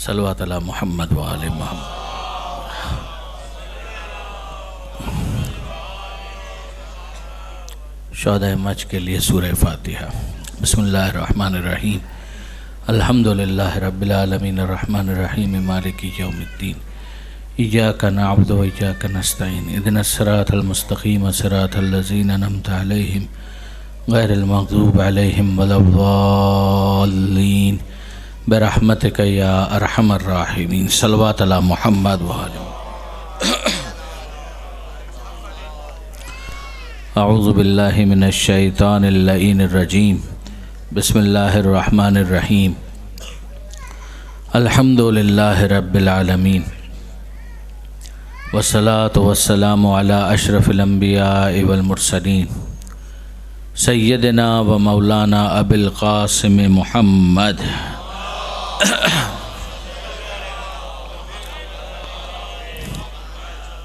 सल्लल्लाहु अलैहि मुहम्मद व आले मुहम्मद। शोहदाए मच के लिए सूरह फातिहा। बिस्मिल्लाहिर रहमानिर रहीम। अल्हम्दुलिल्लाहि रब्बिल आलमीन अर्रहमानिर रहीम मालिकि यौमिद्दीन। इय्याका नअबुदु व इय्याका नस्तईन। इहदिनस सिरातल मुस्तक़ीम सिरातल लज़ीना अनअमता अलैहिम गैरिल मग़ज़ूबि अलैहिम वलद्दाल्लीन। बिरहमतिका या अरहमर राहिमीन। सल्लल्लाहु अला मुहम्मद व आले। अऊज़ु बिल्लाहि मिनश शैतानिर लईनिर रजीम। बिस्मिल्लाहिर रहमानिर रहीम। अल्हम्दुलिल्लाहि रब्बिल आलमीन वस्सलातु वस्सलामु अला अशरफिल अंबियाइ वल मुरसलीन सय्यदिना व मौलाना अबिल क़ासिम मुहम्मद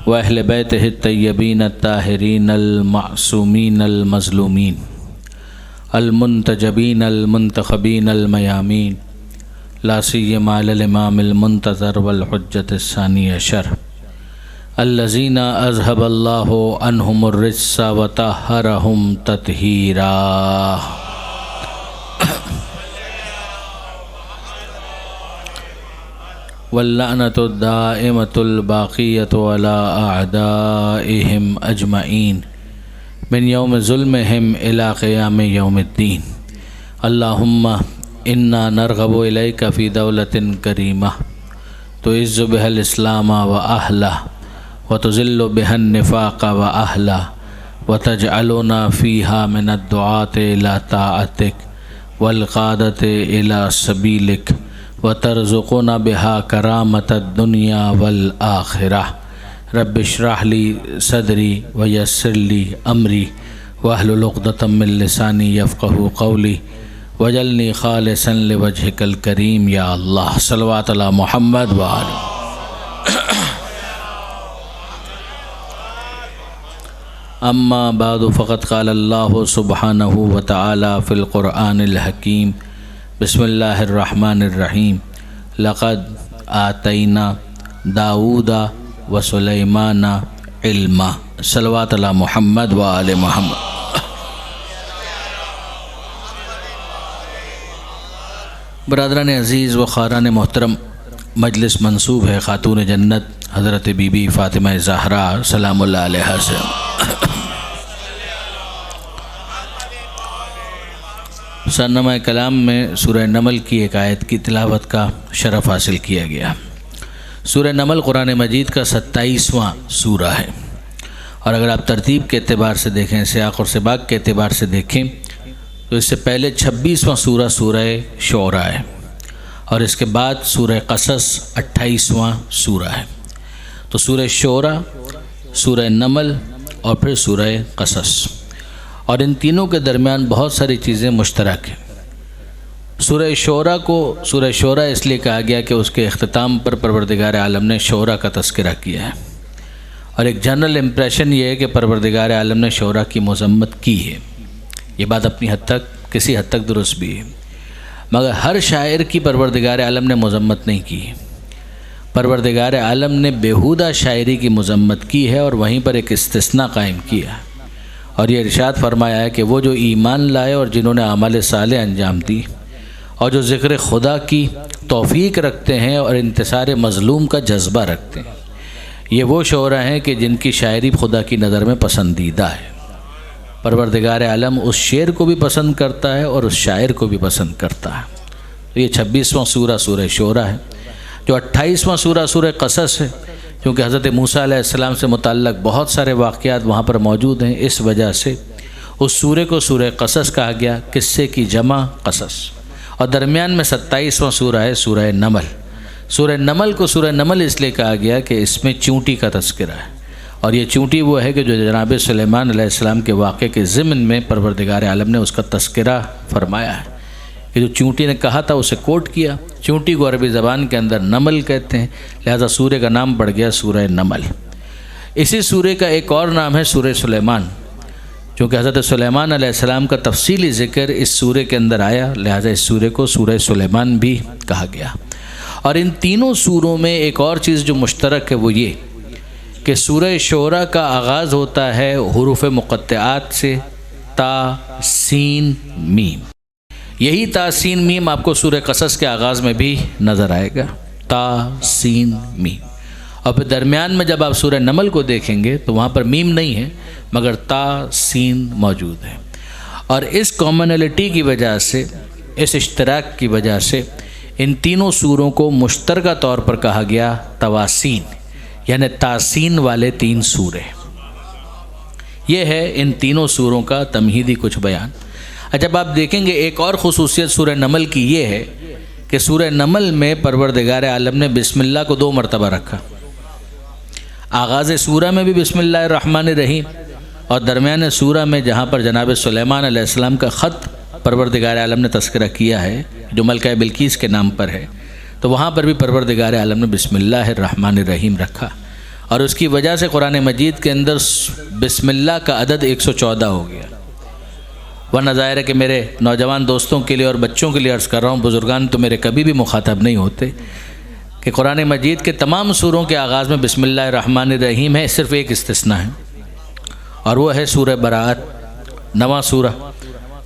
व अहले बैतिहि तय्यबीन अत्ताहिरीन अल-मासूमीन अल-मज़लूमीन अल-मुंतजबीन अल-मुंतखबीन अल-मयामीन ला सिय्यमा अल-इमाम अल-मुंतज़र वल हुज्जत अस्सानी अशर अल्लज़ीना अज़हबल्लाहु अन्हुमुर रिज्सा व तहहरहुम तत्हीरा। वल्लअनतु दाइमतुल बाक़ियतु अला अअदाइहिम अजमईन मिन यौम ज़ुल्मिहिम इला क़ियाम यौमिद्दीन। अल्लाहुम्मा इन्ना नरग़बु इलैका फ़ी दौलतिन करीमा तुइज़्ज़ु बिहल इस्लामा व अहलह व तुज़िल्लु बिहन निफ़ाक़ा व अहलह व तजअलुना फ़ीहा मिनद दुआति इला ताअतिक वल क़ादति इला सबीलिक व तरज़ुक़ुना बिहा करामतद दुनिया वल आखिरह। रब्बि इश्रह ली सदरी व यस्सिर ली अमरी वहलुल उक़दतम मिन लिसानी यफ़क़हू क़ौली वजअलनी ख़ालिसन लिवजहिकल करीम। या अल्लाह सल्लल्लाहु अला मुहम्मद व आले। अम्मा बादु फ़क़द क़ाल अल्लाहु सुब्हानहु व तआला फ़िल क़ुरआनिल हकीम। बिस्मिल्लाहिर रहमानिर रहीम। लक़द आतैना दाऊदा व सुलैमाना इल्मा। सल्लल्लाहु अला मुहम्मद व आले मुहम्मद। बरादरान अज़ीज़ व ख़ारान मोहतरम, मजलिस मंसूब है ख़ातून जन्नत हज़रत बीबी फ़ातिमा ज़हरा सलामुल्लाह अलैहा से। सरनामा कलाम में सूरह नमल की एक आयत की तिलावत का शरफ़ हासिल किया गया। सूरह नमल कुरान मजीद का 27वां सूरा है और अगर आप तरतीब के एतबार से देखें, सियाक़ और सिबाक़ के एतबार से देखें तो इससे पहले 26वां सूरा सूरह शोरा है और इसके बाद सूरह क़सस 28वां सूरा है। तो सूरह शोरा, सूरह नमल और फिर सूरह क़सस, और इन तीनों के दरमियान बहुत सारी चीज़ें मुश्तरक हैं। सूरह शोरा को सूरह शोरा इसलिए कहा गया कि उसके अख्तिताम पर परवरदिगार आलम ने शोरा का तज़किरा किया है और एक जनरल इम्प्रेशन ये है कि परवरदिगार आलम ने शोरा की मज़म्मत की है। ये बात अपनी हद तक, किसी हद तक दुरुस्त भी है, मगर हर शायर की परवरदिगार आलम ने मज़म्मत नहीं की है। परवरदिगार आलम ने बेहुदा शायरी की मज़म्मत की है और वहीं पर एक इस्तिस्ना कायम किया है और ये इरशाद फरमाया है कि वो जो ईमान लाए और जिन्होंने अमाल साले अंजाम दी और जो ज़िक्र खुदा की तौफ़ीक रखते हैं और इंतसार मज़लूम का जज्बा रखते हैं, ये वो शोरा हैं कि जिनकी शायरी खुदा की नज़र में पसंदीदा है। परवरदिगार आलम उस शेर को भी पसंद करता है और उस शायर को भी पसंद करता है। तो ये 26वां सूरा सूरह शोरा है। जो 28वां सूरा सूरह क़सस है, क्योंकि हज़रत मूसा अलैहिस्सलाम से मुतल्लक़ बहुत सारे वाक़यात वहाँ पर मौजूद हैं, इस वजह से उस सूरे को सूरह क़सस कहा गया, किस्से की जमा क़सस। और दरमियान में 27वां सूरा है सूरह नमल। सूरह नमल को सूरह नमल इसलिए कहा गया कि इसमें चूंटी का तज़किरा है और ये चूंटी वो है कि जो जनाब सुलेमान अलैहिस्सलाम के वाक़े के ज़िम्न में परवरदिगार आलम ने उसका तज़किरा फरमाया है कि जो चूंटी ने कहा था उसे कोट किया। चूंटी को अरबी ज़बान के अंदर नमल कहते हैं, लिहाजा सूरे का नाम पड़ गया सूरह नमल। इसी सूरे का एक और नाम है सूरह सुलेमान, क्योंकि हज़रत सुलेमान अलैहिस्सलाम का तफसीली ज़िक्र इस सूरे के अंदर आया, लिहाजा इस सूरे को सूरह सुलेमान भी कहा गया। और इन तीनों सूरों में एक और चीज़ जो मुश्तरक है वो ये कि सूरह शोरा का आगाज़ होता है हुरूफ मुक़त्तआत से, ता सीन मीम। यही ता सीन मीम आपको सूरह क़सस के आगाज़ में भी नज़र आएगा, ता सीन मीम। और फिर दरमियान में जब आप सूरह नमल को देखेंगे तो वहाँ पर मीम नहीं है मगर ता सीन मौजूद है। और इस कॉमनलिटी की वजह से, इस इश्तराक की वजह से इन तीनों सूरों को मुश्तरका तौर पर कहा गया तवासीन, यानी तासीन वाले 3 सूरे। ये है इन तीनों सूरों का तमहीदी कुछ बयान। जब आप देखेंगे एक और ख़ुसूसियत सूरह नमल की ये है कि सूरह नमल में परवरदिगार आलम ने बिस्मिल्लाह को 2 मरतबा रखा। आगाज़ सूरह में भी बिस्मिल्लाहिर्रहमानिर्रहीम और दरमियान सूरह में जहाँ पर जनाब सुलेमान अलैहिस्सलाम का ख़त परवरदिगार आलम ने तज़किरा किया है जो मलका बिल्कीस के नाम पर है, तो वहाँ पर भी परवरदिगार आलम ने बिस्मिल्लाहिर्रहमानिर्रहीम रखा। और उसकी वजह से कुरान मजीद के अंदर बिस्मिल्लाह का अदद 114 हो गया। वरना ज़ाहिर है कि मेरे नौजवान दोस्तों के लिए और बच्चों के लिए अर्ज़ कर रहा हूँ, बुज़ुर्गान तो मेरे कभी भी मुखातब नहीं होते, कि कुरान मजीद के तमाम सूरों के आगाज़ में बिस्मिल्लाहिर्रहमानिर्रहीम है, सिर्फ़ एक इस्तिस्ना है और वो है सूरह बराअत, नवा सूरह,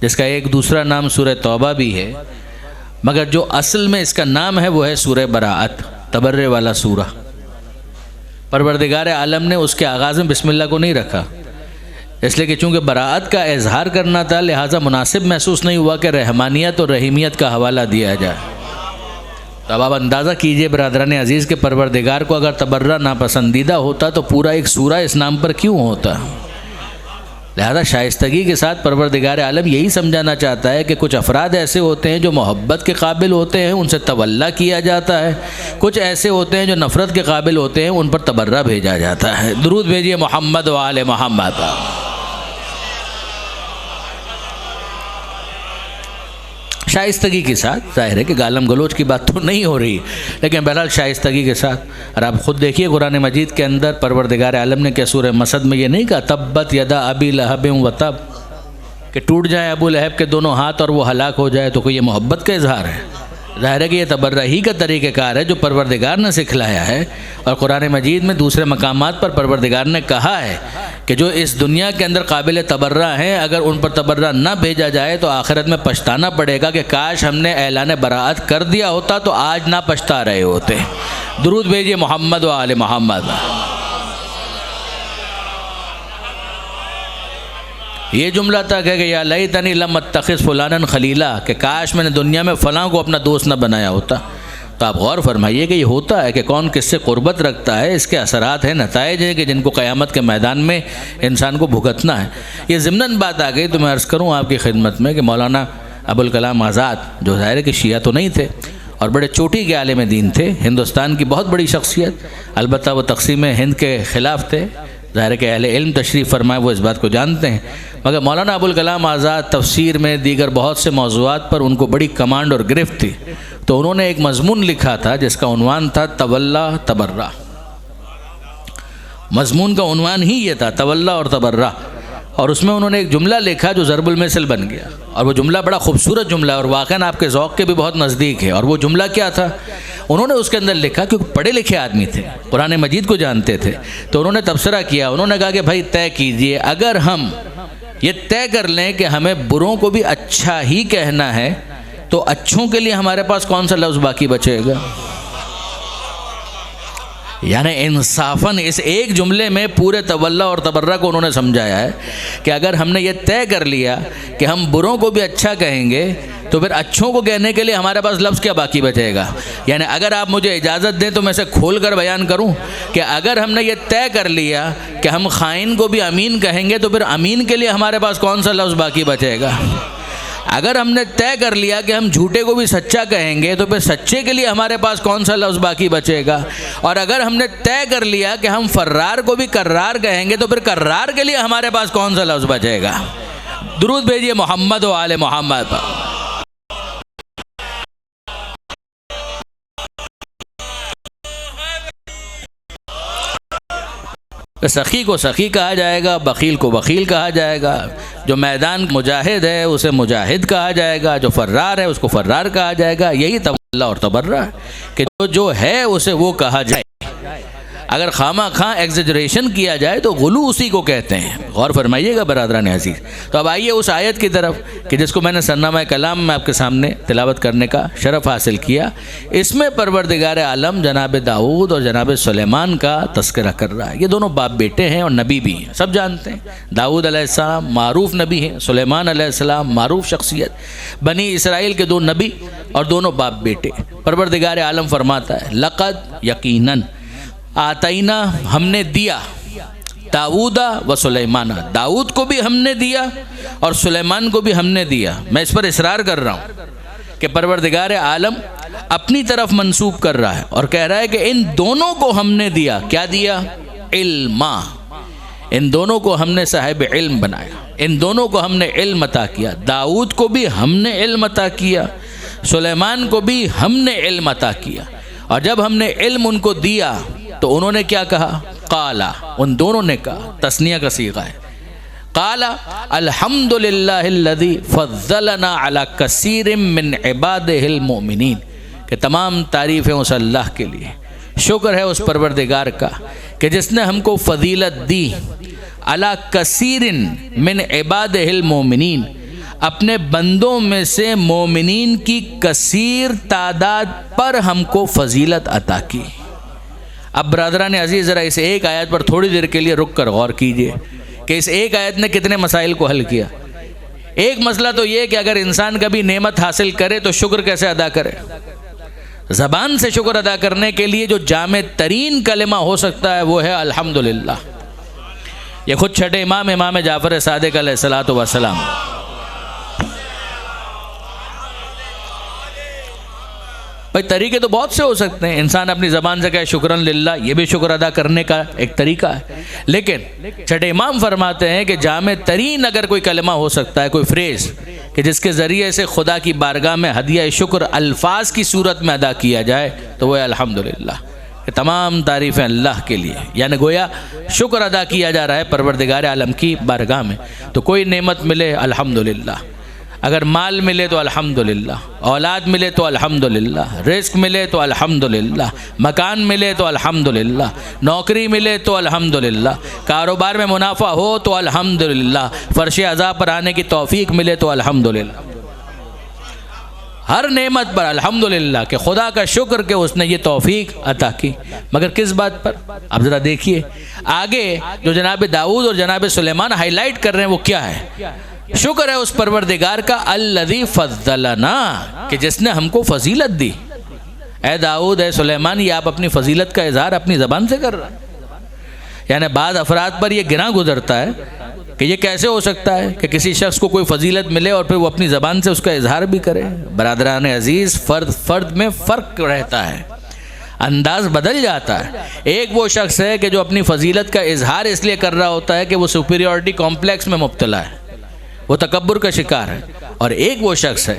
जिसका एक दूसरा नाम सूरह तौबा भी है, मगर जो असल में इसका नाम है वो है सूरह बराअत, तबर्रे वाला सूरह। परवरदिगार आलम ने उसके आगाज़ में बिस्मिल्लाह को नहीं रखा, इसलिए कि चूँकि बराअत का इजहार करना था, लिहाजा मुनासिब महसूस नहीं हुआ कि रहमानियत और रहीमियत का हवाला दिया जाए। तो अब आप अंदाज़ा कीजिए बरदरान अज़ीज़ के परवरदिगार को अगर तबर्रा नापसंदीदा होता तो पूरा एक सूरा इस नाम पर क्यों होता। लिहाजा शाइस्तगी के साथ परवरदिगार आलम यही समझाना चाहता है कि कुछ अफराद ऐसे होते हैं जो मोहब्बत के काबिल होते हैं, उनसे तवल्ला किया जाता है, कुछ ऐसे होते हैं जो नफ़रत के काबिल होते हैं, उन पर तबर्रा भेजा जाता है। दुरूद भेजिए मोहम्मद व आले मोहम्मद। शाइस्तगी के साथ, जाहिर है कि गालम गलोच की बात तो नहीं हो रही, लेकिन बहरहाल शाइस्तगी के साथ। और आप ख़ुद देखिए कुरान मजीद के अंदर परवरदिगार आलम ने क्या सूरह मसद में ये नहीं कहा तब्बत यदा अबी लहब व तब, कि टूट जाए अबू लहब के दोनों हाथ और वो हलाक हो जाए, तो कोई ये मोहब्बत का इजहार है? ज़ाहिर है कि ये तबर्रा ही का तरीक़ेकार है जो परवरदिगार ने सिखलाया है। और कुरान मजीद में दूसरे मकामात पर परवरदिगार ने कहा है कि जो इस दुनिया के अंदर काबिल तबर्रा हैं, अगर उन पर तबर्रा न भेजा जाए तो आखिरत में पछताना पड़ेगा कि काश हमने ऐलान बराअत कर दिया होता तो आज ना पछता रहे होते। दुरूद भेजिए मोहम्मद व आले मोहम्मद। ये जुमला तक है कि या लैतनी लम अत्तखिज़ फुलानन खलीला, कि काश मैंने दुनिया में फ़लाँ को अपना दोस्त न बनाया होता। तो आप गौर फरमाइए कि ये होता है कि कौन किससे क़ुर्बत रखता है, इसके असरात हैं, नताइज हैं कि जिनको क़यामत के मैदान में इंसान को भुगतना है। ये ज़िम्नन बात आ गई तो मैं अर्ज़ करूँ आपकी खिदमत में कि मौलाना अबुल कलाम आज़ाद, जो ज़ाहिर है कि शिया तो नहीं थे और बड़े चोटी के आलिम दीन थे, हिंदुस्तान की बहुत बड़ी शख्सियत, अलबत्ता वो तक़सीम हिंद के ख़िलाफ़ थे। ज़ाहिर है कि अहले इल्म तशरीफ़ फरमाए वो इस बात को जानते हैं, मगर मौलाना अबुल कलाम आज़ाद तफसीर में दीगर बहुत से मौज़ूआत पर उनको बड़ी कमांड और गिरफ्त थी। तो उन्होंने एक मज़मून लिखा था जिसका उन्वान था तवल्ला तबर्रा। मज़मून का उन्वान ही ये था, तवल्ला और तबर्रा। और उसमें उन्होंने एक जुमला लिखा जो ज़रबुल मिसल बन गया, और वो जुमला बड़ा खूबसूरत जुमला और वाक़ई आपके ज़ौक़ के भी बहुत नज़दीक है। और वो जुमला क्या था? उन्होंने उसके अंदर लिखा, क्योंकि पढ़े लिखे आदमी थे, कुरान मजीद को जानते थे, तो उन्होंने तबसरा किया। उन्होंने कहा कि भाई तय कीजिए, अगर हम ये तय कर लें कि हमें बुरों को भी अच्छा ही कहना है तो अच्छों के लिए हमारे पास कौन सा लफ्ज़ बाकी बचेगा? यानी इंसाफन इस एक जुमले में पूरे तवल्ला और तबर्रा को उन्होंने समझाया है कि अगर हमने ये तय कर लिया कि हम बुरों को भी अच्छा कहेंगे तो फिर अच्छों को कहने के लिए हमारे पास लफ्ज़ क्या बाकी बचेगा। यानी अगर आप मुझे इजाज़त दें तो मैं इसे खोल कर बयान करूं कि अगर हमने ये तय कर लिया कि हम ख़ाइन को भी अमीन कहेंगे तो फिर अमीन के लिए हमारे पास कौन सा लफ्ज़ बाकी बचेगा। अगर हमने तय कर लिया कि हम झूठे को भी सच्चा कहेंगे तो फिर सच्चे के लिए हमारे पास कौन सा लफ्ज़ बाकी बचेगा। और अगर हमने तय कर लिया कि हम फर्रार को भी कर्रार कहेंगे तो फिर कर्रार के लिए हमारे पास कौन सा लफ्ज़ बचेगा। दुरूद भेजिए मोहम्मद व आले मोहम्मद। सखी को सखी कहा जाएगा, बखील को बखील कहा जाएगा, जो मैदान मुजाहिद है उसे मुजाहिद कहा जाएगा, जो फर्रार है उसको फर्रार कहा जाएगा। यही अल्लाह और तबर्रा है कि जो है उसे वो कहा जाए। अगर खामा खां एग्जेजरेशन किया जाए तो गुलू उसी को कहते हैं। गौर फरमाइएगा बरादरान अज़ीज़। तो अब आइए उस आयत की तरफ कि जिसको मैंने सरनामा कलाम में आपके सामने तिलावत करने का शरफ़ हासिल किया। इसमें परवरदिगार आलम जनाब दाऊद और जनाब सुलेमान का तस्करा कर रहा है। ये दोनों बाप बेटे हैं और नबी भी हैं, सब जानते हैं। दाऊद अलैहिस्सलाम मारूफ नबी हैं, सुलेमान अलैहिस्सलाम मारूफ शख्सियत, बनी इसराइल के दो नबी और दोनों बाप बेटे। परवरदिगार आलम फरमाता है लक़द यकीनन आतईना हमने दिया दाऊदा व सुलेमाना, दाऊद को भी हमने दिया और सुलेमान को भी हमने दिया। मैं इस पर इसरार कर रहा हूँ कि परवरदिगार आलम अपनी तरफ मंसूब कर रहा है और कह रहा है कि इन दोनों को हमने दिया। क्या दिया? इल्मा। इन दोनों को हमने साहिब इल्म बनाया, इन दोनों को हमने इल्म अता किया। दाऊद को भी हमने इल्म अता किया, सुलेमान को भी हमने इल्म अता किया। और जब हमने इल्म उनको दिया तो उन्होंने क्या कहा? काला, उन दोनों ने कहा, तस्निया का सीगा है। काला अल्हम्दुलिल्लाहिल्लज़ी फ़ज़्ज़लना अला कसीरिम मिन इबादिहिल मोमिनीन, कि तमाम तारीफ़ें उस अल्लाह के लिए, शुक्र है उस परवरदिगार का कि जिसने हमको फ़जीलत दी अला कसीरिन मिन इबादिहिल मोमिनीन, अपने बंदों में से मोमिनीन की कसीर तादाद पर हमको फ़जीलत अता की। अब ब्रदरान अज़ीज़ ज़रा इस एक आयत पर थोड़ी देर के लिए रुक कर गौर कीजिए कि इस एक आयत ने कितने मसाइल को हल किया। एक मसला तो ये कि अगर इंसान कभी नेमत हासिल करे तो शुक्र कैसे अदा करे। ज़बान से शुक्र अदा करने के लिए जो जामे तरीन कलिमा हो सकता है वो है अल्हम्दुलिल्लाह। ये खुद छठे इमाम जाफ़र सादिक़ अलैहिस्सलातु वस्सलाम, भाई तरीके तो बहुत से हो सकते हैं। इंसान अपनी ज़बान से कहे शुक्रन लिल्लाह, ये भी शुक्र अदा करने का एक तरीका है। लेकिन छठे इमाम फरमाते हैं कि जामे तरीन अगर कोई कलमा हो सकता है, कोई फ्रेज़ कि जिसके ज़रिए से खुदा की बारगाह में हदिया शुक्र अल्फाज की सूरत में अदा किया जाए तो वह अल्हम्दुलिल्लाह, कि तमाम तारीफ़ें अल्लाह के लिए, यानी गोया शुक्र अदा किया जा रहा है परवरदिगार आलम की बारगाह में। तो कोई नेमत मिले अल्हम्दुलिल्लाह, अगर माल मिले तो अल्हम्दुलिल्लाह, औलाद मिले तो अल्हम्दुलिल्लाह, रिस्क मिले तो अल्हम्दुलिल्लाह, मकान मिले तो अल्हम्दुलिल्लाह, नौकरी मिले तो अल्हम्दुलिल्लाह, कारोबार में मुनाफा हो तो अल्हम्दुलिल्लाह, फर्श अज़ा पर आने की तौफीक मिले तो अल्हम्दुलिल्लाह। हर नेमत पर अल्हम्दुलिल्लाह कि खुदा का शुक्र कि उसने ये तौफीक अता की। मगर किस बात पर? अब ज़रा देखिए आगे जो जनाब दाऊद और जनाब सुलेमान हाईलाइट कर रहे हैं वो क्या है। शुक्र है उस परवरदिगार का अल्लज़ी फ़ज़्ज़लना, कि जिसने हमको फ़जीलत दी। ए दाऊद, ए सुलेमान, ये आप अपनी फ़जीलत का इज़हार अपनी ज़बान से कर रहे हैं। यानी बाद अफराद पर यह गिना गुजरता है कि ये कैसे हो सकता है कि किसी शख्स को कोई फ़जीलत मिले और फिर वो अपनी ज़बान से उसका इज़हार भी करे। बरादरान अज़ीज़, फ़र्द में फ़र्क रहता है, अंदाज़ बदल जाता है। एक वो शख्स है कि जो अपनी फ़जीलत का इज़हार इसलिए कर रहा होता है कि वो सुपीरियॉरिटी कॉम्प्लेक्स में मुब्तला है, वो तकब्बुर का शिकार है। और एक वो शख्स है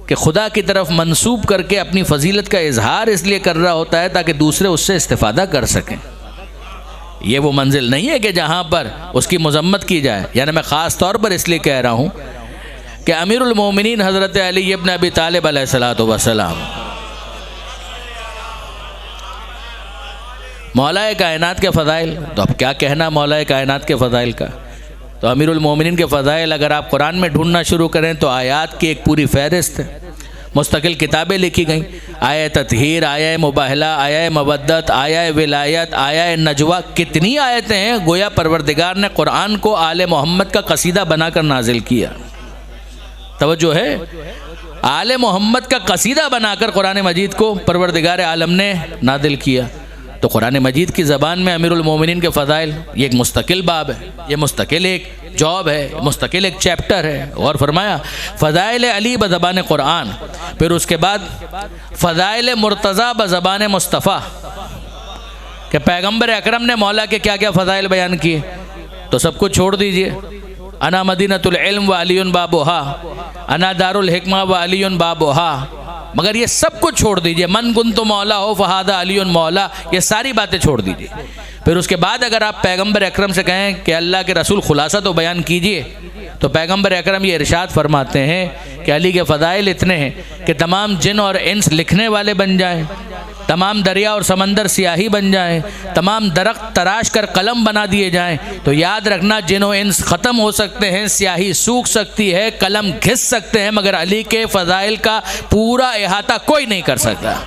कि खुदा की तरफ मंसूब करके अपनी फ़जीलत का इजहार इसलिए कर रहा होता है ताकि दूसरे उससे इस्तिफ़ादा कर सकें। ये वो मंजिल नहीं है कि जहाँ पर उसकी मज़म्मत की जाए। यानी मैं ख़ास तौर पर इसलिए कह रहा हूँ कि अमीरुल मोमिनीन हज़रत अली इब्न अबी तालिब अलैहिस्सलातु वस्सलाम मौलाए कायनात के फ़ज़ाइल, तो अब क्या कहना मौलाए कायनात के फ़ज़ाइल का। तो अमीरुल मोमिनीन के फ़ज़ाइल अगर आप कुरान में ढूंढना शुरू करें तो आयात की एक पूरी फ़हरिस्त है, मुस्तकिल किताबें लिखी गई। आया तत्हीर, आया मुबाहला, आया मवद्दत, आया विलायत, आया नजवा, कितनी आयतें हैं। गोया परवरदिगार ने कुरान को आले मोहम्मद का कसीदा बनाकर नाजिल किया। तवज्जो है, आले मोहम्मद का कसीदा बनाकर कुरान मजीद को परवरदिगार आलम ने नाजिल किया। तो कुरान मजीद की ज़बान में अमीरुल मोमिनीन के फ़ज़ाइल ये एक मुस्तकिल बाब है, ये मुस्तकिल एक जॉब है, मुस्तकिल एक चैप्टर है। और फरमाया फ़ज़ाइल अली बज़बान कुरान, फिर उसके बाद फ़ज़ाइल मुर्तज़ा बज़बान मुस्तफ़ा, कि पैगम्बर अकरम ने मौला के क्या क्या फ़ज़ाइल बयान किए। तो सब कुछ छोड़ दीजिए, अना मदीनतुल इल्म व अलीयुन बाबुहा, अना दारुल हिकमा व अलीयुन बाबुहा, मगर ये सब कुछ छोड़ दीजिए। मन कुंतु मौला हो फ़हादा अलीयुन मौला, ये सारी बातें छोड़ दीजिए। फिर उसके बाद अगर आप पैगम्बर अकरम से कहें कि अल्लाह के रसूल खुलासा तो बयान कीजिए, तो पैगंबर अकरम ये इरशाद फरमाते हैं कि अली के फ़ज़ाइल इतने हैं कि तमाम जिन और इंस लिखने वाले बन जाएं, तमाम दरिया और समंदर सियाही बन जाएं, तमाम दरख्त तराश कर कलम बना दिए जाएं, तो याद रखना जिन और इंस ख़त्म हो सकते हैं, स्याही सूख सकती है, कलम घिस सकते हैं, मगर अली के फ़ज़ाइल का पूरा इहाता कोई नहीं कर सकता।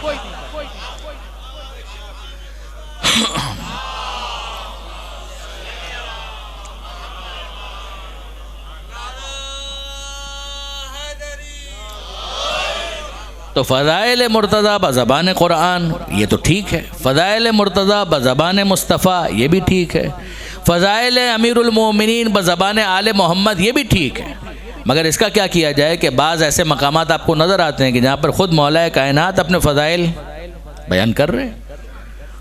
तो फ़ज़ाइल मुर्तज़ा बज़बान क़ुरान ये तो ठीक है, फ़ज़ाइल मुर्तज़ा बज़बान मुस्तफ़ा ये भी ठीक है, फ़ज़ाइल अमीरुल मोमिनीन बज़बान आले मोहम्मद ये भी ठीक है। मगर इसका क्या किया जाए कि बाज़ ऐसे मकामात आपको नज़र आते हैं कि जहाँ पर ख़ुद मौलाए कायनात अपने फ़ज़ाइल बयान कर रहे हैं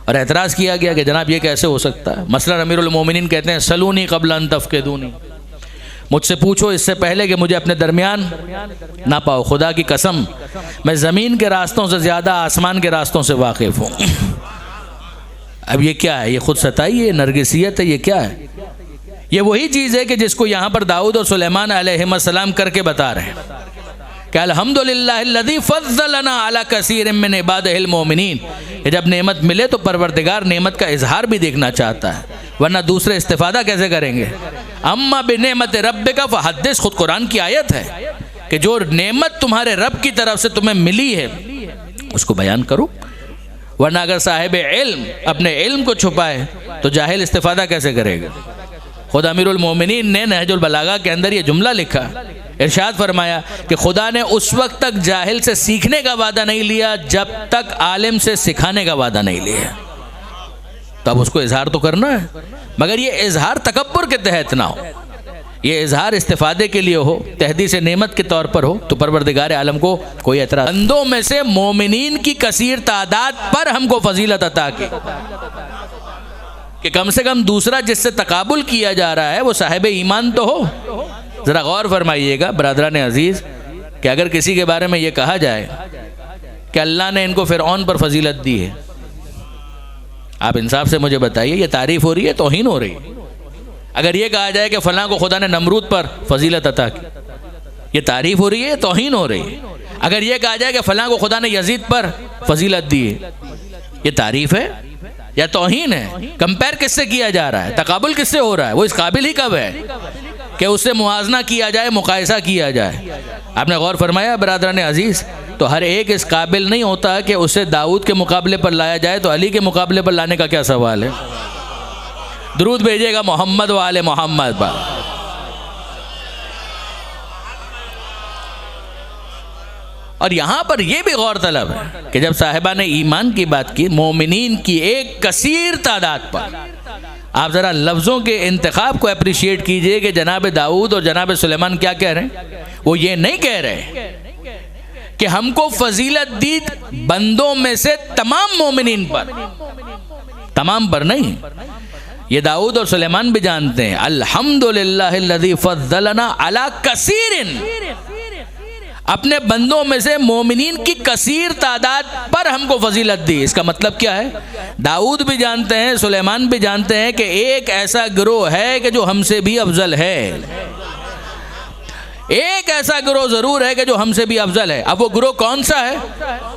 और एतराज़ किया गया कि जनाब ये कैसे हो सकता है। मसलन अमीरुल मोमिनीन कहते हैं सलूनी क़ब्ल अन तफ़क़िदूनी, मुझसे पूछो इससे पहले कि मुझे अपने दरमियान ना पाओ। खुदा की कसम मैं ज़मीन के रास्तों से ज़्यादा आसमान के रास्तों से वाकिफ़ हूँ। अब ये क्या है? ये खुद सताई है, नरगिसियत है, ये क्या है? ये वही चीज़ है कि जिसको यहाँ पर दाऊद और सुलेमान अलैहिस्सलाम करके बता रहे हैं कि अल्हम्दुलिल्लाहिल्लज़ी फ़ज़्ज़लना अला कसीरिम मिन इबादिहिल मोमिनीन। जब नेमत मिले तो परवरदिगार नेमत का इजहार भी देखना चाहता है, वरना दूसरे इस्तिफ़ादा कैसे करेंगे। अम्मा बिनेमत रब्बिका फ़हद्दिस, खुद कुरान की आयत है कि जो नेमत तुम्हारे रब की तरफ से तुम्हें मिली है उसको बयान करो, वरना अगर साहिब इल्म अपने इल्म को छुपाए तो जाहिल इस्तिफ़ादा कैसे करेगा। खुद अमीरुल मोमिनीन ने नहजुल बलागा के अंदर ये जुमला लिखा, इरशाद फरमाया कि खुदा ने उस वक्त तक जाहिल से सीखने का वादा नहीं लिया जब तक आलिम से सिखाने का वादा नहीं लिया। तब उसको इजहार तो करना है, मगर ये इजहार तकब्बुर के तहत ना हो, ये इजहार इस्तिफादे के लिए हो, तहदीस नेमत के तौर पर हो, तो परवरदिगार आलम को कोई एतराज़। बंदों में से मोमिनीन की कसीर तादाद पर हमको फजीलत अता की कि कम से कम दूसरा जिससे तकाबुल किया जा रहा है वो साहिब ईमान तो हो। ज़रा गौर फरमाइएगा बरादरान अजीज़ कि अगर किसी के बारे में ये कहा जाए कि अल्लाह ने इनको फ़िरऔन पर फजीलत दी है, आप इंसाफ से मुझे बताइए ये तारीफ़ हो रही है, तौहीन हो रही है? अगर ये कहा जाए कि फ़लाँ को खुदा ने नमरूद पर फजीलत अता की, ये तारीफ़ हो रही है, तौहीन हो रही है? अगर ये कहा जाए कि फ़लाँ को खुदा ने यजीद पर फजीलत दी है, ये तारीफ़ है या तौहीन है? कंपेयर किससे किया जा रहा है, तकाबुल किससे हो रहा है? वो इस काबिल ही कब है कि उससे मुआजना किया जाए, मुकायसा किया जाए? आपने गौर फरमाया बरादरान अजीज़, तो हर एक इस काबिल नहीं होता कि उसे दाऊद के मुकाबले पर लाया जाए, तो अली के मुकाबले पर लाने का क्या सवाल है। दुरूद भेजिएगा मोहम्मद व आले मोहम्मद बा। और यहाँ पर यह भी गौर तलब है कि जब साहिबा ने ईमान की बात की, मोमिनीन की एक कसीर तादाद पर, आप ज़रा लफ्ज़ों के इंतखाब को अप्रिशिएट कीजिए कि जनाब दाऊद और जनाब सुलेमान क्या कह रहे हैं। वो ये नहीं कह रहे कि हमको फजीलत दी बंदों में से तमाम मोमिनीन पर, तमाम पर नहीं। ये दाऊद और सुलेमान भी जानते हैं अल्हम्दुलिल्लाहिल्लज़ी फ़ज़्ज़लना अला कसीरिन, अपने बंदों में से मोमिनीन की कसीर तादाद पर हमको फजीलत दी। इसका मतलब क्या है? दाऊद भी जानते हैं, सुलेमान भी जानते हैं कि एक ऐसा गिरोह है कि जो हमसे भी अफजल है, एक ऐसा गिरोह ज़रूर है कि जो हमसे भी अफजल है। अब वो गिरोह कौन सा है?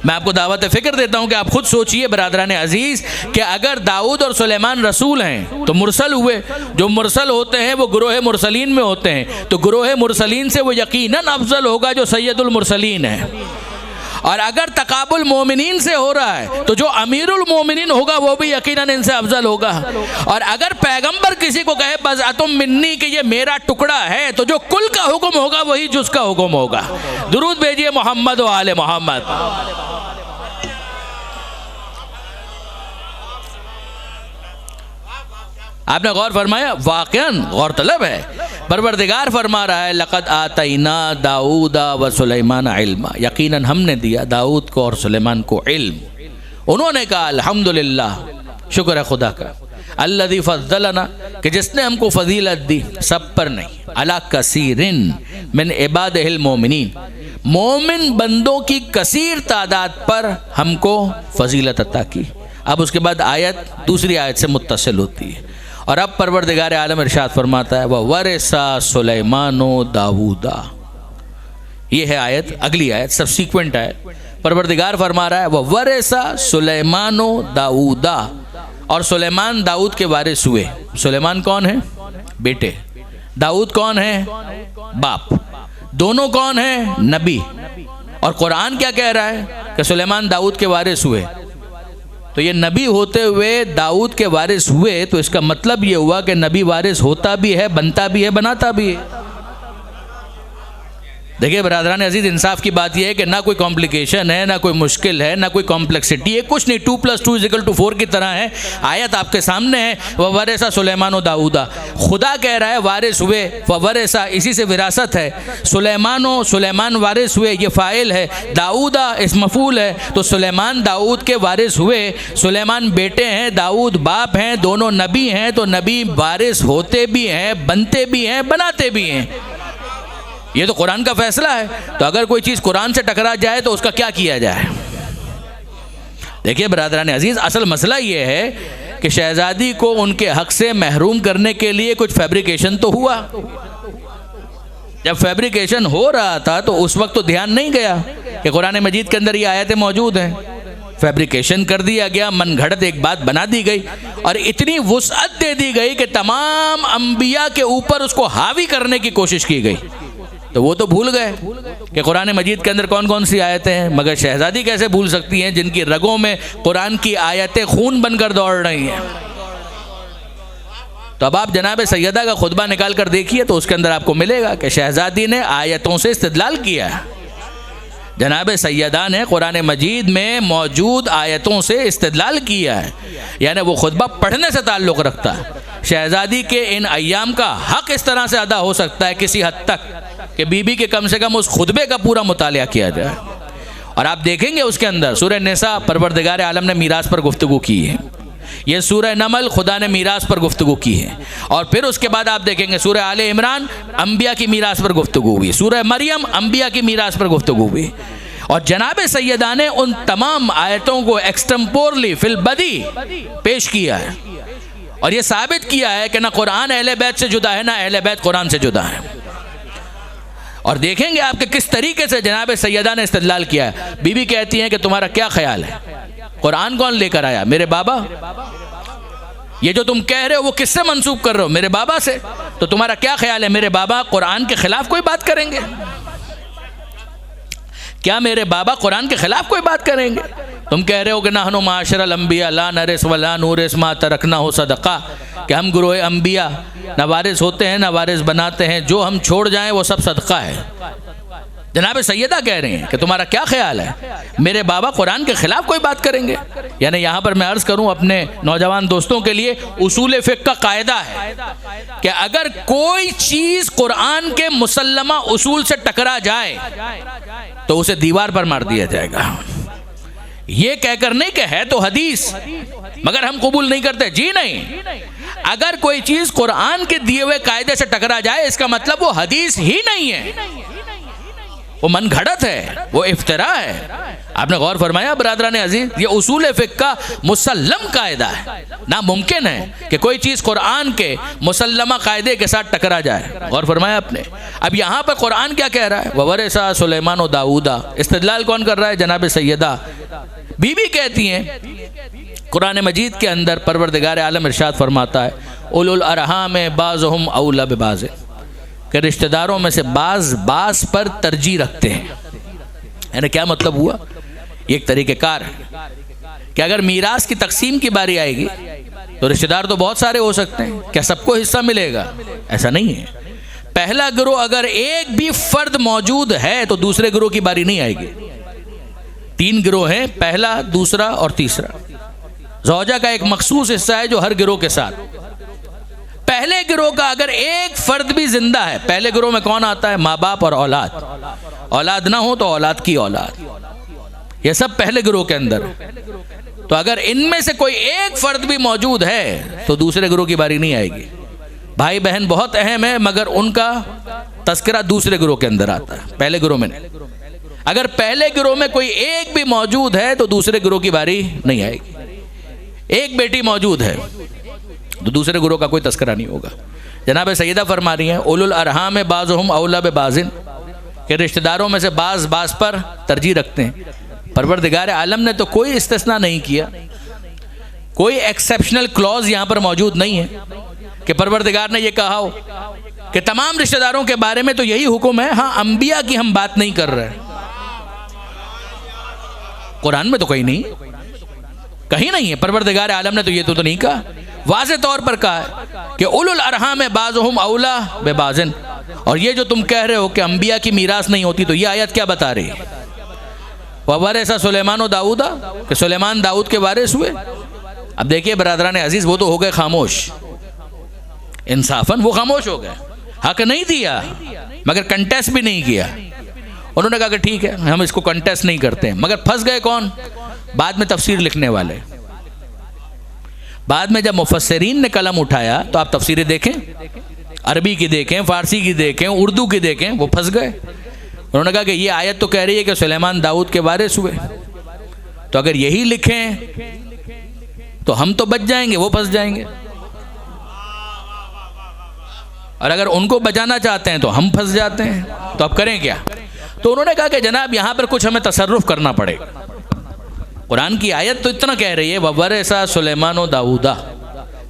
मैं आपको दावत फ़िक्र देता हूँ कि आप खुद सोचिए बरादरान अजीज़ कि अगर दाऊद और सुलेमान रसूल हैं तो मुरसल हुए, जो मुरसल होते हैं वो गिरोह मुरसलीन में होते हैं, तो गिरोह मुरसलीन से वो यकीनन अफजल होगा जो सैयदुल मुरसलीन है। और अगर तकाबुल मोमिनीन से हो रहा है तो जो अमीरुल मोमिनीन होगा वो भी यकीनन इनसे अफजल होगा। और अगर पैगंबर किसी को कहे बज़अतुम मिन्नी कि ये मेरा टुकड़ा है, तो जो कुल का हुक्म होगा वही जुज़ का हुक्म होगा। दुरूद भेजिए मोहम्मद व आले मोहम्मद। आपने गौर फरमाया, वाक़अन गौर तलब है। परवरदिगार फरमा रहा है लक़द आतैना दाऊदा व सुलेमान इल्मा, यकीनन हमने दिया दाऊद को और सुलेमान को इल्म। उन्होंने कहा अल्हम्दुलिल्लाह, शुक्र है खुदा का, अल्लज़ी फ़ज़्ज़लना, कि जिसने हमको फजीलत दी, सब पर नहीं, अला कसीरिन मिन इबादिहिल मोमिनीन, मोमिन बंदों की कसीर तादाद पर हमको फजीलत अता की। अब उसके बाद आयत दूसरी आयत से मुत्तसिल होती है और अब परवरदिगार आलम इरशाद फरमाता है वह वरसा सुलेमानो दाऊदा। ये है आयत, अगली आयत सब्सीक्वेंट आयत। परवरदिगार फरमा रहा है वह वरसा सुलेमानो दाऊदा, और सुलेमान दाऊद के वारिस हुए। सुलेमान कौन है? बेटे। दाऊद कौन है? बाप। दोनों कौन है? नबी। और कुरान क्या कह रहा है कि सुलेमान दाऊद के वारिस हुए। तो ये नबी होते हुए दाऊद के वारिस हुए, तो इसका मतलब ये हुआ कि नबी वारिस होता भी है, बनता भी है, बनाता भी है। देखिए बरादरान अजीज, इंसाफ की बात यह है कि ना कोई कॉम्प्लिकेशन है, ना कोई मुश्किल है, ना कोई कॉम्प्लेक्सिटी है, कुछ नहीं। 2 + 2 = 4 की तरह है। आयत आपके सामने है, वह वरसा सुलेमानो दाऊदा। खुदा कह रहा है वारिस हुए, वह वरसा इसी से विरासत है। सुलेमानो, सुलेमान वारिस हुए, ये फ़ाइल है। दाऊदा इस मफूल है। तो सुलेमान दाऊद के वारिस हुए। सुलेमान बेटे हैं, दाऊद बाप हैं, दोनों नबी हैं। तो नबी वारिस होते भी हैं, बनते भी हैं, बनाते भी हैं। ये तो कुरान का फैसला है। तो अगर कोई चीज़ कुरान से टकरा जाए तो उसका क्या किया जाए? देखिए बरादरान अजीज़, असल मसला ये है कि शहजादी को उनके हक से महरूम करने के लिए कुछ फैब्रिकेशन तो हुआ। जब फैब्रिकेशन हो रहा था तो उस वक्त तो ध्यान नहीं गया कि कुरान मजीद के अंदर ये आयतें मौजूद हैं। फैब्रिकेशन कर दिया गया, मन घड़त एक बात बना दी गई और इतनी वुसअत दे दी गई कि तमाम अंबिया के ऊपर उसको हावी करने की कोशिश की गई। तो वो तो भूल गए कि कुरान मजीद के अंदर कौन कौन सी आयतें हैं। मगर शहजादी कैसे भूल सकती हैं जिनकी रगों में कुरान की आयतें खून बनकर दौड़ रही हैं। तो अब आप जनाब सैयदा का खुतबा निकाल कर देखिए तो उसके अंदर आपको मिलेगा कि शहजादी ने आयतों से इस्तिदलाल किया है। जनाब सैयदा ने कुरान मजीद में मौजूद आयतों से इस्तिदलाल किया है, यानी वो खुतबा पढ़ने से ताल्लुक़ रखता है। शहजादी के इन अय्याम का हक़ इस तरह से अदा हो सकता है किसी हद तक कि बीबी के कम से कम उस खुतबे का पूरा मुतालिया किया जाए। और आप देखेंगे उसके अंदर सूरह निसा परवरदिगार आलम ने मीरास पर गुफ्तगू की है। ये सूरह नमल खुदा ने मीरास पर गुफ्तगू की है। और फिर उसके बाद आप देखेंगे सूरह आले इमरान अंबिया की मीरास पर गुफ्तगू हुई, सूरह मरियम अंबिया की मीरास पर गुफ्तगू हुई। और जनाब सैयदा ने उन तमाम आयतों को एक्सटेम्पोरली फिल बदी पेश किया है और ये साबित किया है कि ना कुरान अहले बैत से जुदा है, ना अहले बैत कुरान से जुदा है। और देखेंगे आपके किस तरीके से जनाब सैयदा ने इस्तिदलाल किया है। बीबी कहती हैं कि तुम्हारा क्या ख्याल है, कुरान कौन लेकर आया? मेरे बाबा। ये जो तुम कह रहे हो वो किससे मंसूब कर रहे हो? मेरे बाबा से। तो तुम्हारा क्या ख्याल है, मेरे बाबा कुरान के खिलाफ कोई बात करेंगे? क्या मेरे बाबा कुरान के खिलाफ कोई बात करेंगे? तुम कह रहे हो कि नहनु माशरल अंबिया ला नरिस वला नूरिस मा तरकना हो सदका, कि हम गुरोए अंबिया न वारिस होते हैं न वारिस बनाते हैं, जो हम छोड़ जाएं वो सब सदका है। जनाब सैयदा कह रहे हैं कि तुम्हारा क्या ख्याल है, मेरे बाबा कुरान के खिलाफ कोई बात करेंगे? यानी यहाँ पर मैं अर्ज़ करूँ अपने नौजवान दोस्तों के लिए, उसूल फ़िक़्ह का कायदा है कि अगर कोई चीज़ कुरान के मुसल्लमा उसूल से टकरा जाए तो उसे दीवार पर मार दिया जाएगा। ये कहकर नहीं कि है तो हदीस मगर हम कबूल नहीं करते, जी नहीं। अगर कोई चीज़ कुरान के दिए हुए कायदे से टकरा जाए इसका मतलब वो हदीस ही नहीं है, वो मन घड़त है, वो इफ्तिरा है। आपने गौर फरमाया बरादरान अजीज, ये उसूल फ़िक़्ह का मुसल्लम कायदा है। नामुमकिन है कि कोई चीज़ कुरान के मुसल्लमा कायदे के साथ टकरा जाए। गौर फरमाया आपने। अब यहाँ पर कुरान क्या कह रहा है? ववरसा सुलेमान दाऊदा। इस्तिदलाल कौन कर रहा है? जनाब सैयदा बीबी कहती हैं कुरान मजीद के अंदर परवरदिगार आलम इरशाद फरमाता है उलुल अरहाम बाज़ुहुम औला बिबाज़, कि रिश्तेदारों में से बाज़ बाज़ पर तरजीह रखते हैं। यानी क्या मतलब हुआ? ये एक तरीक़ेकार है कि अगर मीरास की तकसीम की बारी आएगी तो रिश्तेदार तो बहुत सारे हो सकते हैं, क्या सबको हिस्सा मिलेगा? ऐसा नहीं है। पहला गिरोह अगर एक भी फ़र्द मौजूद है तो दूसरे गिरोह की बारी नहीं आएगी। 3 गिरोह हैं, पहला, दूसरा और तीसरा। ज़ौजा का एक मखसूस हिस्सा है जो हर गिरोह के साथ। पहले गिरोह का अगर एक फर्द भी जिंदा है, पहले गिरोह में कौन आता है? माँ बाप और औलाद। औलाद ना हो तो औलाद की औलाद, ये सब पहले गिरोह के अंदर। तो अगर इनमें से कोई एक फर्द भी मौजूद है तो दूसरे गिरोह की बारी नहीं आएगी। भाई बहन बहुत अहम है मगर उनका तस्करा दूसरे गिरोह के अंदर आता है, पहले गिरोह में नहीं। अगर पहले गिरोह में कोई एक भी मौजूद है तो दूसरे गिरोह की बारी नहीं आएगी। एक बेटी मौजूद है तो दूसरे गुरों का कोई तस्करा नहीं होगा। जनाब सैयदा फरमा रही हैं उलुल अरहाम बाज़ुहुम औला बिबाज़िन, के रिश्तेदारों में से बाज़ बाज़ पर तरजीह रखते हैं। परवरदिगार आलम ने तो कोई इस्तिस्ना नहीं किया, कोई एक्सेप्शनल क्लॉज यहाँ पर मौजूद नहीं है कि परवरदिगार ने ये कहा हो कि तमाम रिश्तेदारों के बारे में तो यही हुक्म है, हाँ अंबिया की हम बात नहीं कर रहे। कुरान में तो कहीं नहीं, कहीं नहीं है। परवरदिगार आलम ने तो ये तो नहीं कहा, वाज़े तौर पर कहा है कि उलुल अरहाम बाज़ुहुम औला बिबाज़िन। और ये जो तुम कह रहे हो कि अंबिया की मीरास नहीं होती, तो ये आयत क्या बता रही है? ववरसा सुलेमान दाऊदा, कि सुलेमान दाऊद के वारिस हुए। अब देखिए बरादरान अजीज, वो तो हो गए खामोश, इंसाफन वो खामोश हो गए, हक नहीं दिया मगर कंटेस्ट भी नहीं किया। उन्होंने कहा कि ठीक है हम इसको कंटेस्ट नहीं करते हैं, मगर फंस गए कौन? बाद में तफसीर लिखने वाले। बाद में जब मुफस्सिरीन ने कलम उठाया तो आप तफसीरें देखें, अरबी की देखें, फारसी की देखें, उर्दू की देखें, वो फंस गए। उन्होंने कहा कि ये आयत तो कह रही है कि सुलेमान दाऊद के वारिस हुए, तो अगर यही लिखें तो हम तो बच जाएंगे, वो फंस जाएंगे, और अगर उनको बचाना चाहते हैं तो हम फंस जाते हैं, तो अब करें क्या? तो उन्होंने कहा कि जनाब यहाँ पर कुछ हमें तसर्रुफ करना पड़ेगा। कुरान की आयत तो इतना कह रही है ववरसा सुलेमान दाऊदा,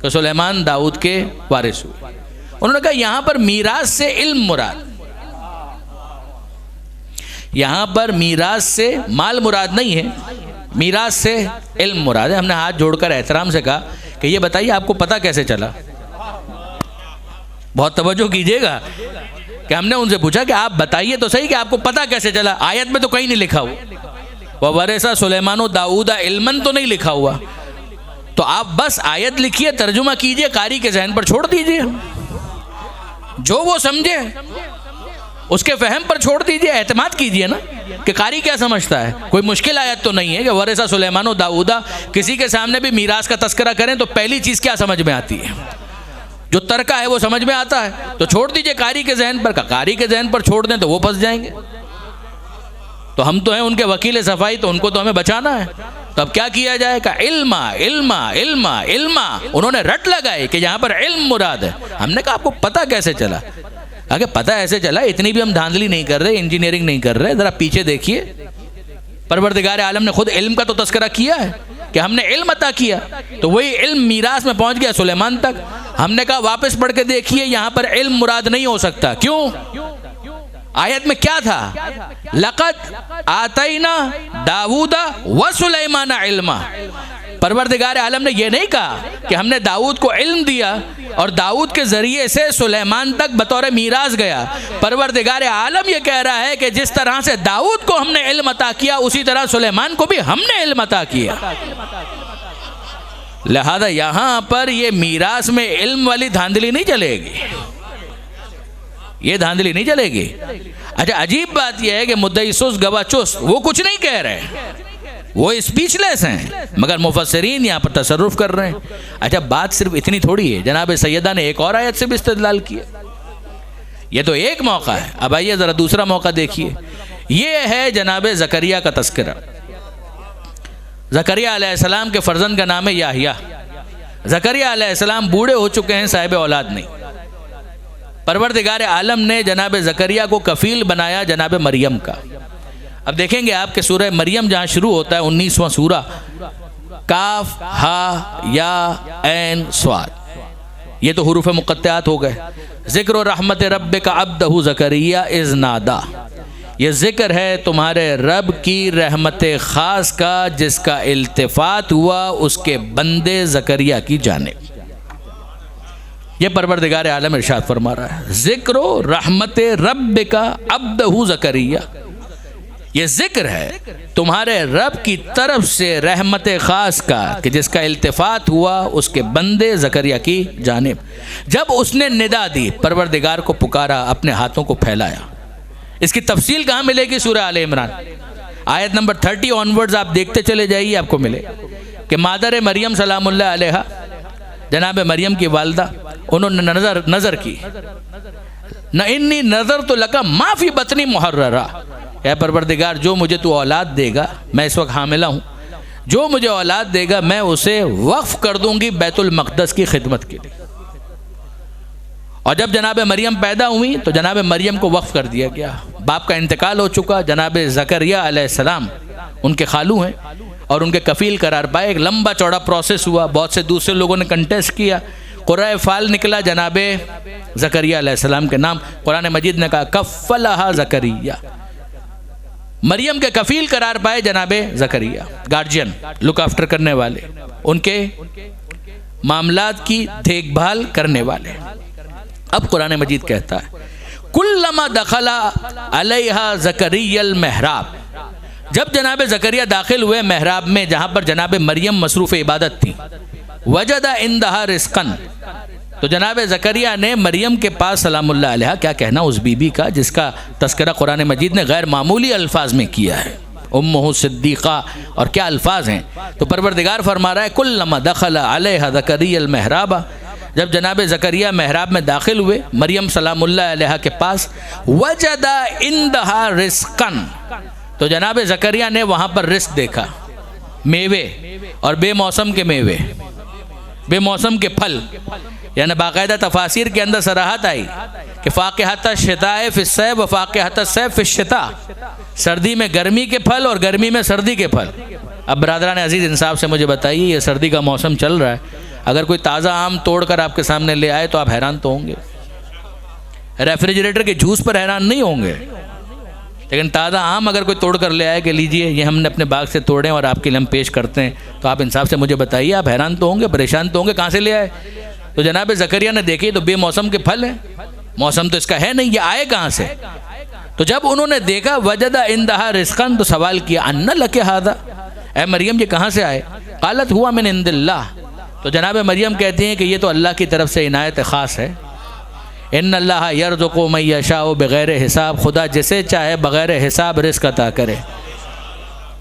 कि सुलेमान दाऊद के वारिस हुए। उन्होंने कहा यहाँ पर मीरास से इल्म मुराद, यहाँ पर मीरास से माल मुराद नहीं है, मीरास से इल्म मुराद है। हमने हाथ जोड़कर एहतराम से कहा कि ये बताइए आपको पता कैसे चला? बहुत तवज्जो कीजिएगा कि हमने उनसे पूछा कि आप बताइए तो सही कि आपको पता कैसे चला? आयत में तो कहीं नहीं लिखा हुआ ववरसा सुलेमान दाऊदा इल्मन तो नहीं लिखा हुआ, तो आप बस आयत लिखिए, तर्जुमा कीजिए, कारी के जहन पर छोड़ दीजिए, जो वो समझे उसके फहम पर छोड़ दीजिए, एतमाद कीजिए ना कि कारी क्या समझता है। कोई मुश्किल आयत तो नहीं है कि वरसा सुलेमान दाऊदा, किसी के सामने भी मीरास का तस्करा करें तो पहली चीज़ क्या समझ में आती है? जो तर्का है वो समझ में आता है, तो छोड़ दीजिए कारी के जहन पर। कारी के जहन पर छोड़ दें तो वो फंस जाएंगे। तो हम तो हैं उनके वकील सफाई, तो उनको तो हमें बचाना है। तो अब क्या किया जाए? का इल्मा इल्मा इल्मा इल्मा, उन्होंने रट लगाए कि यहाँ पर इल्म मुराद है। हमने कहा आपको पता कैसे चला? आगे पता ऐसे चला, इतनी भी हम धांधली नहीं कर रहे, इंजीनियरिंग नहीं कर रहे, ज़रा पीछे देखिए। परवरदिगार आलम ने खुद इल्म का तो तस्करा किया है कि हमने इल्म अता किया, तो वही इल्म मीरास में पहुंच गया सुलेमान तक। हमने कहा वापस पढ़ के देखिए, यहाँ पर इल्म मुराद नहीं हो सकता। क्यों? आयत में क्या था? लक़द आतैना दाऊदा व सुलेमान इल्मा। परवरदिगार आलम ने यह नहीं कहा कि हमने दाऊद को इल्म दिया और दाऊद के जरिए से सुलेमान तक बतौर मीरास गया। परवरदिगार आलम यह कह रहा है कि जिस तरह से दाऊद को हमने इल्म अता किया, उसी तरह सुलेमान को भी हमने इल्म अता किया। लिहाजा यहाँ पर ये मीरास में इल्म वाली धांधली नहीं चलेगी, ये धांधली नहीं चलेगी। अच्छा, अजीब बात यह है कि मुद्दई सुस्त गवाह चुस्त, वो कुछ नहीं कह रहे, वो स्पीचलेस हैं, मगर मुफस्सिरीन यहाँ पर तसर्रुफ कर रहे हैं। अच्छा, बात सिर्फ इतनी थोड़ी है, जनाब सैयदा ने एक और आयत से भी इस्तेदलाल किया। ये तो एक मौका है, अब आइए ज़रा दूसरा मौका देखिए। ये है जनाब ज़करिया का तस्करा। ज़करिया अलैहिस्सलाम के फर्जंद का नाम है याहिया। ज़करिया अलैहिस्सलाम बूढ़े हो चुके हैं, साहिब औलाद नहीं। परवरदिगार आलम ने जनाब ज़करिया को कफ़ील बनाया जनाब मरियम का। अब देखेंगे आपके सूरह मरियम जहाँ शुरू होता है 19वां सूरा, काफ हा या ऐन स्वाद, ये तो हुरूफ मुक़त्तआत हो गए। ज़िक्र रहमत रब्बिका अब्दहु ज़करिया इज़ नादा, ये ज़िक्र है तुम्हारे रब की रहमत ख़ास का जिसका इल्तिफ़ात हुआ उसके बंदे ज़करिया की जानिब। ये परवरदिगार आलम इरशाद फरमा रहा है, ज़िक्र रहमत रब्बिका अब्दहु ज़करिया, ये जिक्र है तुम्हारे रब की तरफ से रहमत ख़ास का कि जिसका इल्तिफ़ात हुआ उसके बंदे ज़करिया की जानिब। जब उसने निदा दी, परवरदिगार को पुकारा, अपने हाथों को फैलाया। इसकी तफसील कहाँ मिलेगी? सूरह आले इमरान आयत नंबर 30 ऑनवर्ड्स आप देखते चले जाइए, आपको मिले कि मादर मरियम सलामुल्लाह अलैहा, जनाब मरियम की वालदा, उन्होंने नज़र की, न इन्नी नज़र तो लका माफ़ी बतनी मुहर्ररा, ऐ परवरदिगार जो मुझे तू औलाद देगा, मैं इस वक्त हामिला हूँ, जो मुझे औलाद देगा मैं उसे वक्फ कर दूंगी बैतुल मक़दस की खिदमत के लिए। और जब जनाब मरियम पैदा हुई तो जनाब मरियम को वक्फ कर दिया गया। बाप का इंतकाल हो चुका, जनाब ज़करिया अलैहिस्सलाम उनके खालू हैं और उनके कफ़ील करार पाए। एक लंबा चौड़ा प्रोसेस हुआ, बहुत से दूसरे लोगों ने कंटेस्ट किया, क़ुर्आ फ़ाल निकला जनाब ज़करिया अलैहिस्सलाम के नाम। कुरान मजीद ने कहा कफ़्फ़लहा ज़करिया, मरियम के कफ़ील करार पाए जनाब ज़करिया, गार्जियन, लुक आफ्टर करने वाले, उनके मामलात की देखभाल करने वाले। अब कुरान मजीद कहता है कुल्लमा दखला अलैहा ज़करियल महराब, जब जनाब ज़करिया दाखिल हुए महराब में जहाँ पर जनाब मरियम मसरूफ़ इबादत थी, वजदा इंदहा रिस्कन, तो जनाब ज़करिया ने मरियम के पास सलामुल्लाह अलैहा, क्या कहना उस बीबी का जिसका तज़किरा कुरान मजीद ने गैर मामूली अल्फाज में किया है, उम्मुहु सिद्दीक़ा, और क्या अल्फाज हैं। तो परवरदिगार फरमा रहा है कुल्लमा दखला अलैहा ज़करियल महराबा, जब जनाब ज़करिया महराब में दाखिल हुए मरियम सलामुल्लाह अलैहा के पास, वजदा इंदहा रिस्कन, तो जनाब ज़करिया ने वहाँ पर रिस्क देखा, मेवे और बेमौसम के मेवे, बेमौसम के फल, यानी बाकायदा तफासिर के अंदर सराहत आई कि फ़ाक़िहत शिताए फ़िस्सैब व फ़ाक़िहत सैब फ़िश्शिता, सर्दी में गर्मी के फल और गर्मी में सर्दी के फल। अब बरादरान अजीज़ इंसाफ से मुझे बताइए, ये सर्दी का मौसम चल रहा है, अगर कोई ताज़ा आम तोड़ कर आपके सामने ले आए तो आप हैरान तो होंगे, रेफ्रिजरेटर के जूस पर हैरान नहीं होंगे, लेकिन ताज़ा आम अगर कोई तोड़ कर ले आए कि लीजिए ये हमने अपने बाग से तोड़े और आपके लिए हम पेश करते हैं, तो आप इंसाफ से मुझे बताइए, आप हैरान तो होंगे, परेशान तो होंगे, कहाँ से ले आए। तो जनाब ज़करिया ने देखे तो बेमौसम के फल हैं, मौसम तो इसका है नहीं, ये आए कहाँ से। तो जब उन्होंने देखा वजदा इंदहा रिस्कन, तो सवाल किया अन्ना लके हादा, ए मरियम ये कहाँ से आए। कालत हुआ मिन इंदिल्लाह, तो जनाब मरियम कहती हैं कि ये तो अल्लाह की तरफ से इनायत ख़ास है। इन्नल्लाह यर्ज़ुक़ु मन यशाअ बग़ैर हिसाब, खुदा जिसे चाहे बग़ैर हिसाब रिस्क अता करे।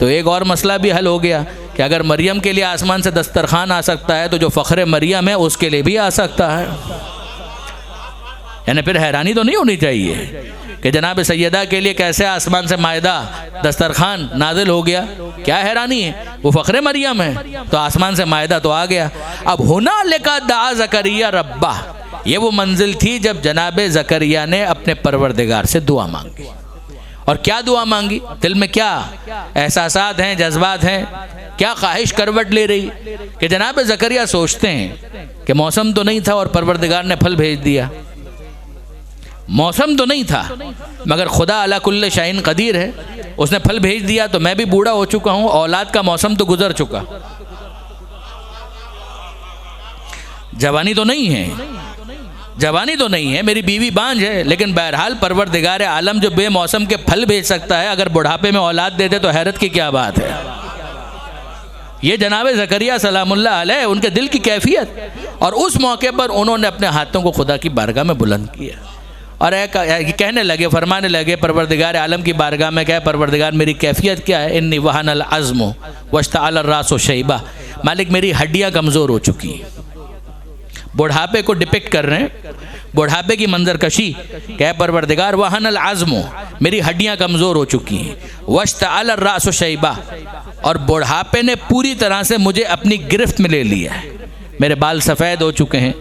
तो एक और मसला भी हल हो गया कि अगर मरियम के लिए आसमान से दस्तरखान आ सकता है तो जो फ़ख्र मरियम है उसके लिए भी आ सकता है। यानी फिर हैरानी तो नहीं होनी चाहिए कि जनाब सैयदा के लिए कैसे आसमान से मायदा दस्तरखान नाजिल हो गया, क्या हैरानी है, वो फ़ख्र मरियम है तो आसमान से मायदा तो आ गया। अब हुनालिका दआ ज़करिया रब्बा, ये वो मंजिल थी जब जनाब ज़करिया ने अपने परवरदिगार से दुआ मांगी। और क्या दुआ मांगी, दिल में क्या एहसासात हैं, जज्बात हैं, क्या ख्वाहिश करवट ले रही कि जनाब ज़करिया सोचते हैं कि मौसम तो नहीं था और परवरदिगार ने फल भेज दिया। मौसम तो नहीं था मगर खुदा अला कुल्ल शाइन कदीर है, उसने फल भेज दिया तो मैं भी बूढ़ा हो चुका हूँ, औलाद का मौसम तो गुजर चुका, जवानी तो नहीं है, जवानी तो नहीं है, मेरी बीवी बांझ है, लेकिन बहरहाल परवरदिगार आलम जो बेमौसम के फल भेज सकता है, अगर बुढ़ापे में औलाद दे दे तो हैरत की क्या बात है। ये जनाब ज़करिया सलामुल्लाह अलैह उनके दिल की कैफियत, और उस मौके पर उन्होंने अपने हाथों को खुदा की बारगाह में बुलंद किया और कहने लगे, फरमाने लगे परवरदिगार आलम की बारगाह में, क्या परवरदिगार मेरी कैफियत क्या है। इन्नी वहनल अज़्मु वश्तअल रासु शैबा, मालिक मेरी हड्डियाँ कमज़ोर हो चुकी हैं। बुढ़ापे को डिपिक्ट कर रहे हैं, बुढ़ापे की मंजरकशी, क्या परवरदिगार वहनल अज़्मु, मेरी हड्डियाँ कमज़ोर हो चुकी हैं, वश्तअल रासु शैबा, और बुढ़ापे ने पूरी तरह से मुझे अपनी गिरफ्त में ले लिया है। मेरे बाल सफ़ेद हो चुके हैं,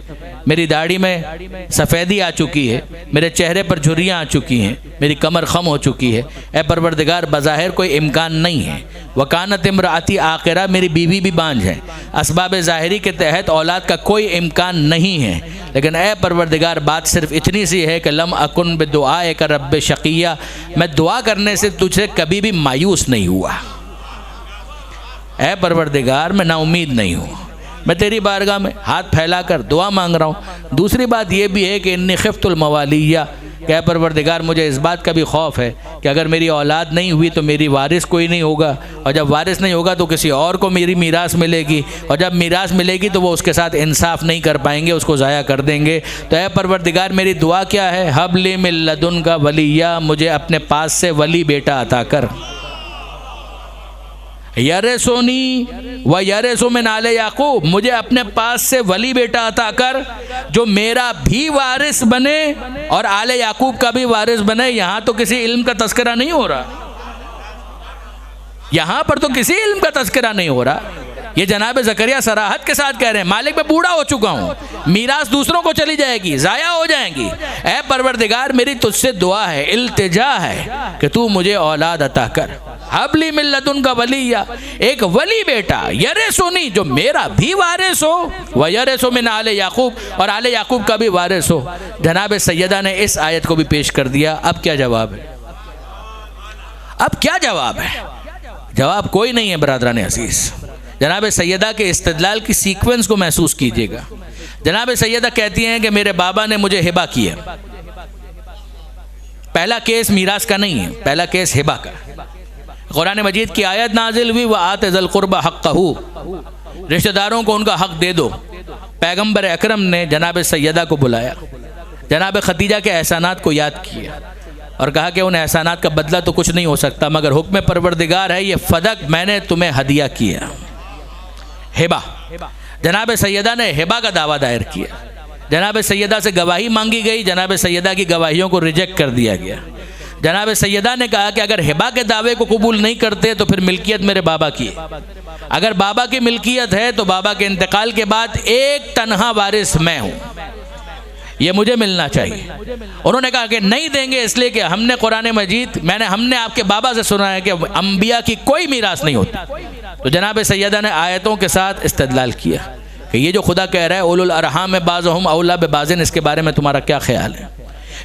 मेरी दाढ़ी में सफ़ेदी आ चुकी है, मेरे चेहरे पर झुर्रियाँ आ चुकी हैं, मेरी कमर ख़म हो चुकी है। ए परवरदिगार बज़ाहिर कोई इम्कान नहीं है, वकानत इमराती आखिरा, मेरी बीवी भी बांझ है, असबाब ज़ाहिरी के तहत औलाद का कोई इम्कान नहीं है, लेकिन ए परवरदिगार बात सिर्फ इतनी सी है कि लम अकुन बिदुआए का रब्बे शक़िया, मैं दुआ करने से तुझसे कभी भी मायूस नहीं हुआ। ए परवरदिगार मैं नाउमीद नहीं हूँ, मैं तेरी बारगाह में हाथ फैलाकर दुआ मांग रहा हूँ। दूसरी बात यह भी है कि इन्नी खिफ्तुल मवालिया, क्या परवरदिगार मुझे इस बात का भी खौफ है कि अगर मेरी औलाद नहीं हुई तो मेरी वारिस कोई नहीं होगा, और जब वारिस नहीं होगा तो किसी और को मेरी मीरास मिलेगी, और जब मीरास मिलेगी तो वो उसके साथ इंसाफ नहीं कर पाएंगे, उसको ज़ाया कर देंगे। तो ऐ परवरदिगार मेरी दुआ क्या है, हबली मिन लदुनका वलिया, मुझे अपने पास से वली बेटा अता कर। यरसोनी व यरसो मिन आले याकूब, मुझे अपने पास से वली बेटा अता कर जो मेरा भी वारिस बने और आले याकूब का भी वारिस बने। यहाँ तो किसी इल्म का तस्करा नहीं हो रहा, यहाँ पर तो किसी इल्म का तज़किरा नहीं हो रहा। ये जनाब ज़करिया सराहत के साथ कह रहे हैं, मालिक मैं बूढ़ा हो चुका हूँ, मीरास दूसरों को चली जाएगी, ज़ाया हो जाएंगी। ऐ परवरदिगार मेरी तुझसे दुआ है, इल्तिजा है कि तू मुझे औलाद अता कर। हबली मिन लदुनका वलिया, एक वली बेटा, यरिसुनी, जो मेरा भी वारिस हो, व यरिसु मिन आले याकूब, और आले याकूब का भी वारिस हो। जनाब सैयदा ने इस आयत को भी पेश कर दिया। अब क्या जवाब है? अब क्या जवाब है? जवाब कोई नहीं है बरादरान अजीज़। जनाब सैयदा के इस्तिदलाल की सीक्वेंस को महसूस कीजिएगा। जनाब सैयदा कहती हैं कि मेरे बाबा ने मुझे हिबा किया। पहला केस मीरास का नहीं है, पहला केस हिबा का। कुरान मजीद की आयत नाजिल हुई, व आते ज़ल क़ुरबा हक़्क़हू, रिश्तेदारों को उनका हक दे दो। पैगम्बर अकरम ने जनाब सैयदा को बुलाया, जनाब खदीजा के एहसानात को याद किया और कहा कि उन एहसानात का बदला तो कुछ नहीं हो सकता, मगर हुक्म परवरदिगार है, ये फदक मैंने तुम्हें हदिया किया। हिबा, जनाब सैयदा ने हिबा का दावा दायर किया। जनाब सैयदा से गवाही मांगी गई, जनाब सैयदा की गवाहियों को रिजेक्ट कर दिया गया। जनाब सैयदा ने कहा कि अगर हिबा के दावे को कबूल नहीं करते तो फिर मिल्कियत मेरे बाबा की है। अगर बाबा की मिल्कियत है तो बाबा के इंतकाल के बाद एक तन्हा वारिस मैं हूँ, ये मुझे मिलना चाहिए। उन्होंने कहा कि नहीं देंगे, इसलिए कि हमने कुरान मजीद हमने आपके बाबा से सुना है कि अंबिया की कोई मीरास नहीं होती। तो जनाब सैयदा ने आयतों के साथ इस्तिदलाल किया कि ये जो खुदा कह रहा है उलुल अरहाम में बाज़ुहुम औला बिबाज़िन, इसके बारे में तुम्हारा क्या ख्याल है?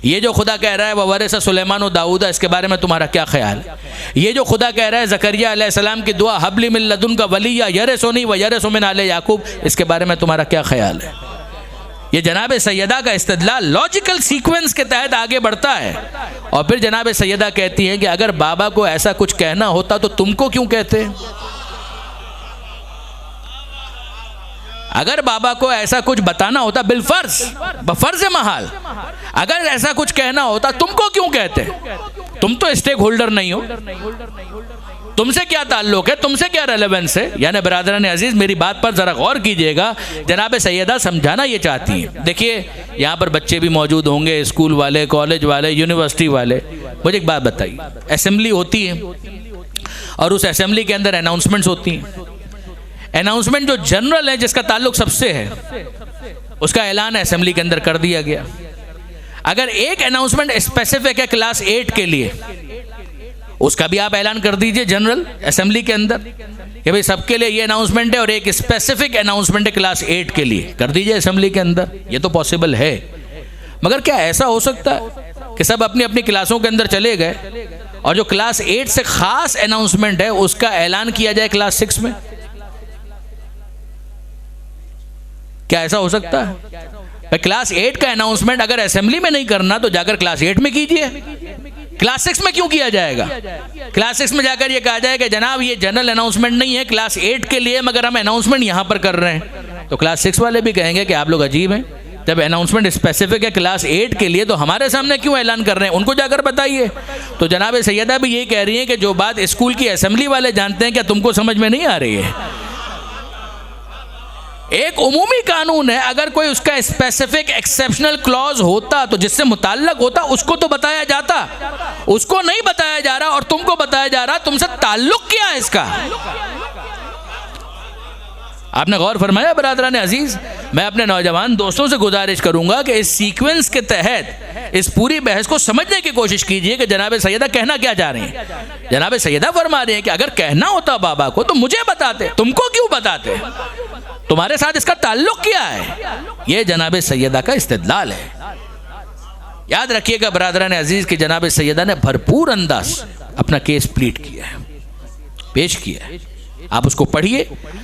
ये जो खुदा कह रहा है वह वरिस सुलेमान व दाऊदा, इसके बारे में तुम्हारा क्या ख्याल है? ये जो खुदा कह रहा है ज़करिया अलैहिस्सलाम की दुआ हबली मिन लदुनका वलिया यरिसुनी व यरिसु मिन आले याकूब, इसके बारे में तुम्हारा क्या ख्याल है? ये जनाब सैयदा का इस्तिदलाल लॉजिकल सीक्वेंस के तहत आगे बढ़ता है। और फिर जनाब सैयदा कहती हैं कि अगर बाबा को ऐसा कुछ कहना होता तो तुमको क्यों कहते? अगर बाबा को ऐसा कुछ बताना होता बिलफर्ज, बफर्ज महाल, अगर ऐसा कुछ कहना होता तुमको क्यों कहते? तुम तो स्टेक होल्डर नहीं हो, तुमसे क्या ताल्लुक है, तुमसे क्या रेलेवेंस है? यानी बरादरान अजीज़ मेरी बात पर ज़रा गौर कीजिएगा। जनाब सैयदा समझाना ये चाहती हैं। देखिए यहाँ पर बच्चे भी मौजूद होंगे, स्कूल वाले, कॉलेज वाले, यूनिवर्सिटी वाले। मुझे एक बात बताइए, असेंबली होती है और उस असेंबली के अंदर अनाउंसमेंट्स होती हैं। अनाउंसमेंट जो जनरल है, जिसका ताल्लुक सबसे है, उसका ऐलान असेंबली के अंदर कर दिया गया। अगर एक अनाउंसमेंट स्पेसिफिक है क्लास 8 के लिए, उसका भी आप ऐलान कर दीजिए जनरल असेंबली के अंदर कि भाई सबके लिए ये अनाउंसमेंट है, और एक स्पेसिफिक अनाउंसमेंट है क्लास 8 के लिए, कर दीजिए असेंबली के अंदर। ये तो पॉसिबल है। मगर क्या ऐसा हो सकता है कि सब अपनी अपनी क्लासों के अंदर चले गए और जो क्लास 8 से खास अनाउंसमेंट है उसका ऐलान किया जाए क्लास 6 में? क्या ऐसा हो सकता है? क्लास 8 का अनाउंसमेंट अगर असेंबली में नहीं करना तो जाकर क्लास 8 में कीजिए। क्लास 6 में क्यों किया जाएगा? क्लास 6 में जाकर ये कहा जाए कि जनाब ये जनरल अनाउंसमेंट नहीं है क्लास 8 के लिए, मगर हम अनाउंसमेंट यहाँ पर कर रहे हैं। तो क्लास 6 वाले भी कहेंगे कि आप लोग अजीब हैं, जब अनाउंसमेंट स्पेसिफिक है क्लास 8 के लिए तो हमारे सामने क्यों ऐलान कर रहे हैं, उनको जाकर बताइए। तो जनाब सैयदा भी ये कह रही हैं कि जो बात स्कूल की असेंबली वाले जानते हैं, क्या तुमको समझ में नहीं आ रही है? एक उमूमी कानून है, अगर कोई उसका स्पेसिफिक एक्सेप्शनल क्लॉज होता तो जिससे मुताल्लक होता उसको तो बताया जाता, उसको नहीं बताया जा रहा और तुमको बताया जा रहा। तुमसे ताल्लुक क्या है इसका? आपने गौर फरमाया बरादरान अजीज? मैं अपने नौजवान दोस्तों से गुजारिश करूंगा कि इस सीक्वेंस के तहत इस पूरी बहस को समझने की कोशिश कीजिए कि जनाब सैयदा कहना क्या चाह रही हैं। जनाब सैयदा फरमा रही हैं कि अगर कहना होता बाबा को तो मुझे बताते, तुमको क्यों बताते? तुम्हारे साथ इसका ताल्लुक क्या है? यह जनाब सैयदा का इस्तिदलाल है। याद रखिएगा बरादरान अजीज की जनाब सैयदा ने भरपूर अंदाज अपना केस प्लीट किया है, पेश किया है। आप उसको पढ़िए।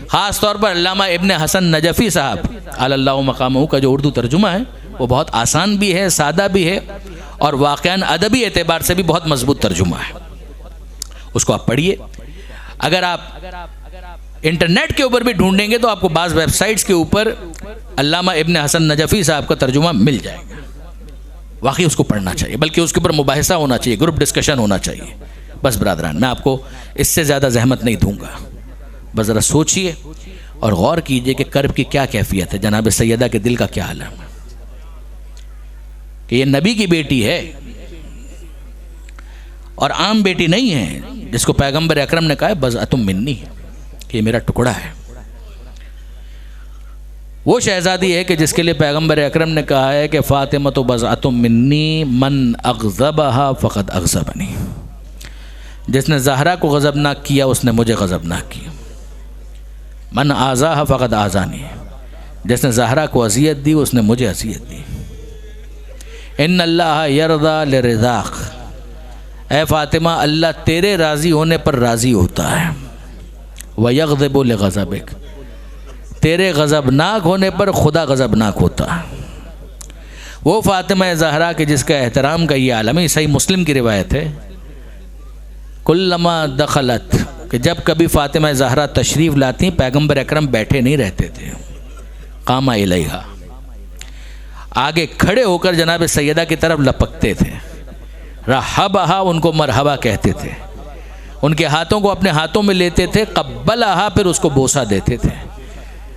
ख़ास तौर पर अल्लामा इब्न हसन नजफ़ी साहब अल्लाहु मक़ामहू का जो उर्दू तर्जुमा है वो बहुत आसान भी है, सादा भी है और वाक़अन अदबी एतबार से भी बहुत मजबूत तर्जुमा है। उसको आप पढ़िए। अगर आप इंटरनेट के ऊपर भी ढूंढेंगे तो आपको बाज़ वेबसाइट्स के ऊपर अल्लामा इब्न हसन नजफ़ी साहब का तर्जुमा मिल जाएगा। वाकई उसको पढ़ना चाहिए, बल्कि उसके ऊपर मुबाहिसा होना चाहिए, ग्रुप डिस्कशन होना चाहिए। बस बरादरान, मैं आपको इससे ज़्यादा जहमत नहीं दूंगा। बस ज़रा सोचिए और गौर कीजिए कि कर्ब की क्या कैफियत है, जनाब सैयदा के दिल का क्या हाल है कि ये नबी की बेटी है और आम बेटी नहीं है। जिसको पैगंबर अकरम ने कहा है बज़अतुम मिन्नी, ये मेरा टुकड़ा है। वो शहज़ादी है कि जिसके लिए पैगंबर अकरम ने कहा है कि फ़ातिमा तो बज़अतुम मिन्नी मन अग़ज़बहा फ़क़द अग़ज़बनी, जिसने ज़हरा को गज़बनाक किया उसने मुझे गज़बनाक किया। मन आज़ाहा फ़क़द आज़ानी, जिसने ज़हरा को अज़ियत दी उसने मुझे अज़ियत दी। इन्नल्लाह यरदा लिरिज़ाक़, ऐ फ़ातिमा अल्लाह तेरे राज़ी होने पर राज़ी होता है। व यग़ज़िबु लिग़ज़बिक, तेरे गज़बनाक होने पर खुदा गज़बनाक होता है। वो फ़ातिमा ज़हरा के जिसका एहतराम का ये आलम है, सही मुस्लिम की रिवायत है, कुल्लमा दखलत, कि जब कभी फ़ातिमा ज़हरा तशरीफ़ लाती पैगंबर अकरम बैठे नहीं रहते थे, कामा इलैहा, आगे खड़े होकर जनाब सैयदा की तरफ लपकते थे। रहबहा, उनको मरहबा कहते थे, उनके हाथों को अपने हाथों में लेते थे। कब्बलहा, फिर उसको बोसा देते थे,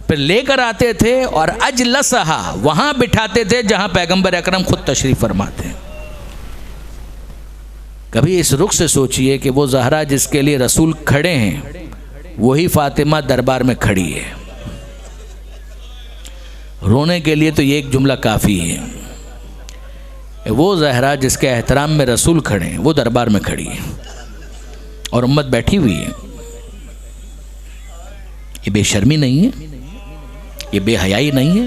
फिर लेकर आते थे और अजलसहा, वहाँ बिठाते थे जहाँ पैगंबर अकरम खुद तशरीफ़ फरमाते हैं। कभी इस रुख से सोचिए कि वो ज़हरा जिसके लिए रसूल खड़े हैं वही फ़ातिमा दरबार में खड़ी है। रोने के लिए तो ये एक जुमला काफ़ी है। वो ज़हरा जिसके एहतराम में रसूल खड़े हैं वो दरबार में खड़ी है और उम्मत बैठी हुई है। ये बेशर्मी नहीं है, ये बेहयाई नहीं है।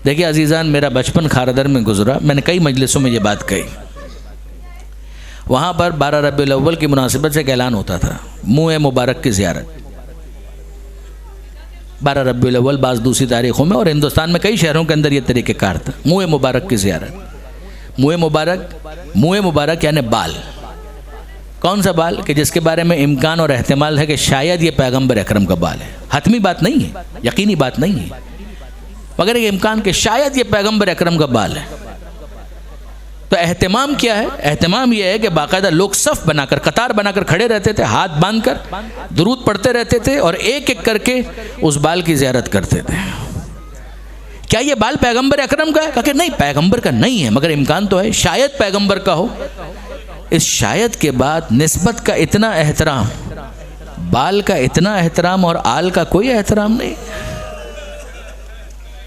देखिए अजीज़ान, मेरा बचपन खारदर में गुजरा, मैंने कई मजलिसों में ये बात कही। वहाँ पर 12 रबीउल अव्वल की मुनासिबत से एक ऐलान होता था, मुँह मुबारक की ज़ियारत। 12 रबीउल अव्वल बाज़ दूसरी तारीख़ों में और हिंदुस्तान में कई शहरों के अंदर ये तरीक़ेकार था, मुँह मुबारक की ज़ियारत। मुँह मुबारक यानी बाल। कौन सा बाल? कि जिसके बारे में इम्कान और एहतिमाल है कि शायद ये पैगंबर अकरम का बाल है। हतमी बात नहीं है, यकीनी बात नहीं है, मगर एक इम्कान के शायद ये पैगंबर अकरम का बाल है। तो एहतिमाम क्या है? एहतिमाम यह है कि बाकायदा लोग सफ़ बनाकर, कतार बनाकर खड़े रहते थे, हाथ बांधकर दुरूद पढ़ते रहते थे और एक एक करके उस बाल की ज़ियारत करते थे। क्या ये बाल पैगंबर अकरम का है? कहा कि नहीं, पैगंबर का नहीं है, मगर इम्कान तो है, शायद पैगंबर का हो। इस शायद के बाद निस्बत का इतना एहतराम, बाल का इतना एहतराम और आल का कोई एहतराम नहीं।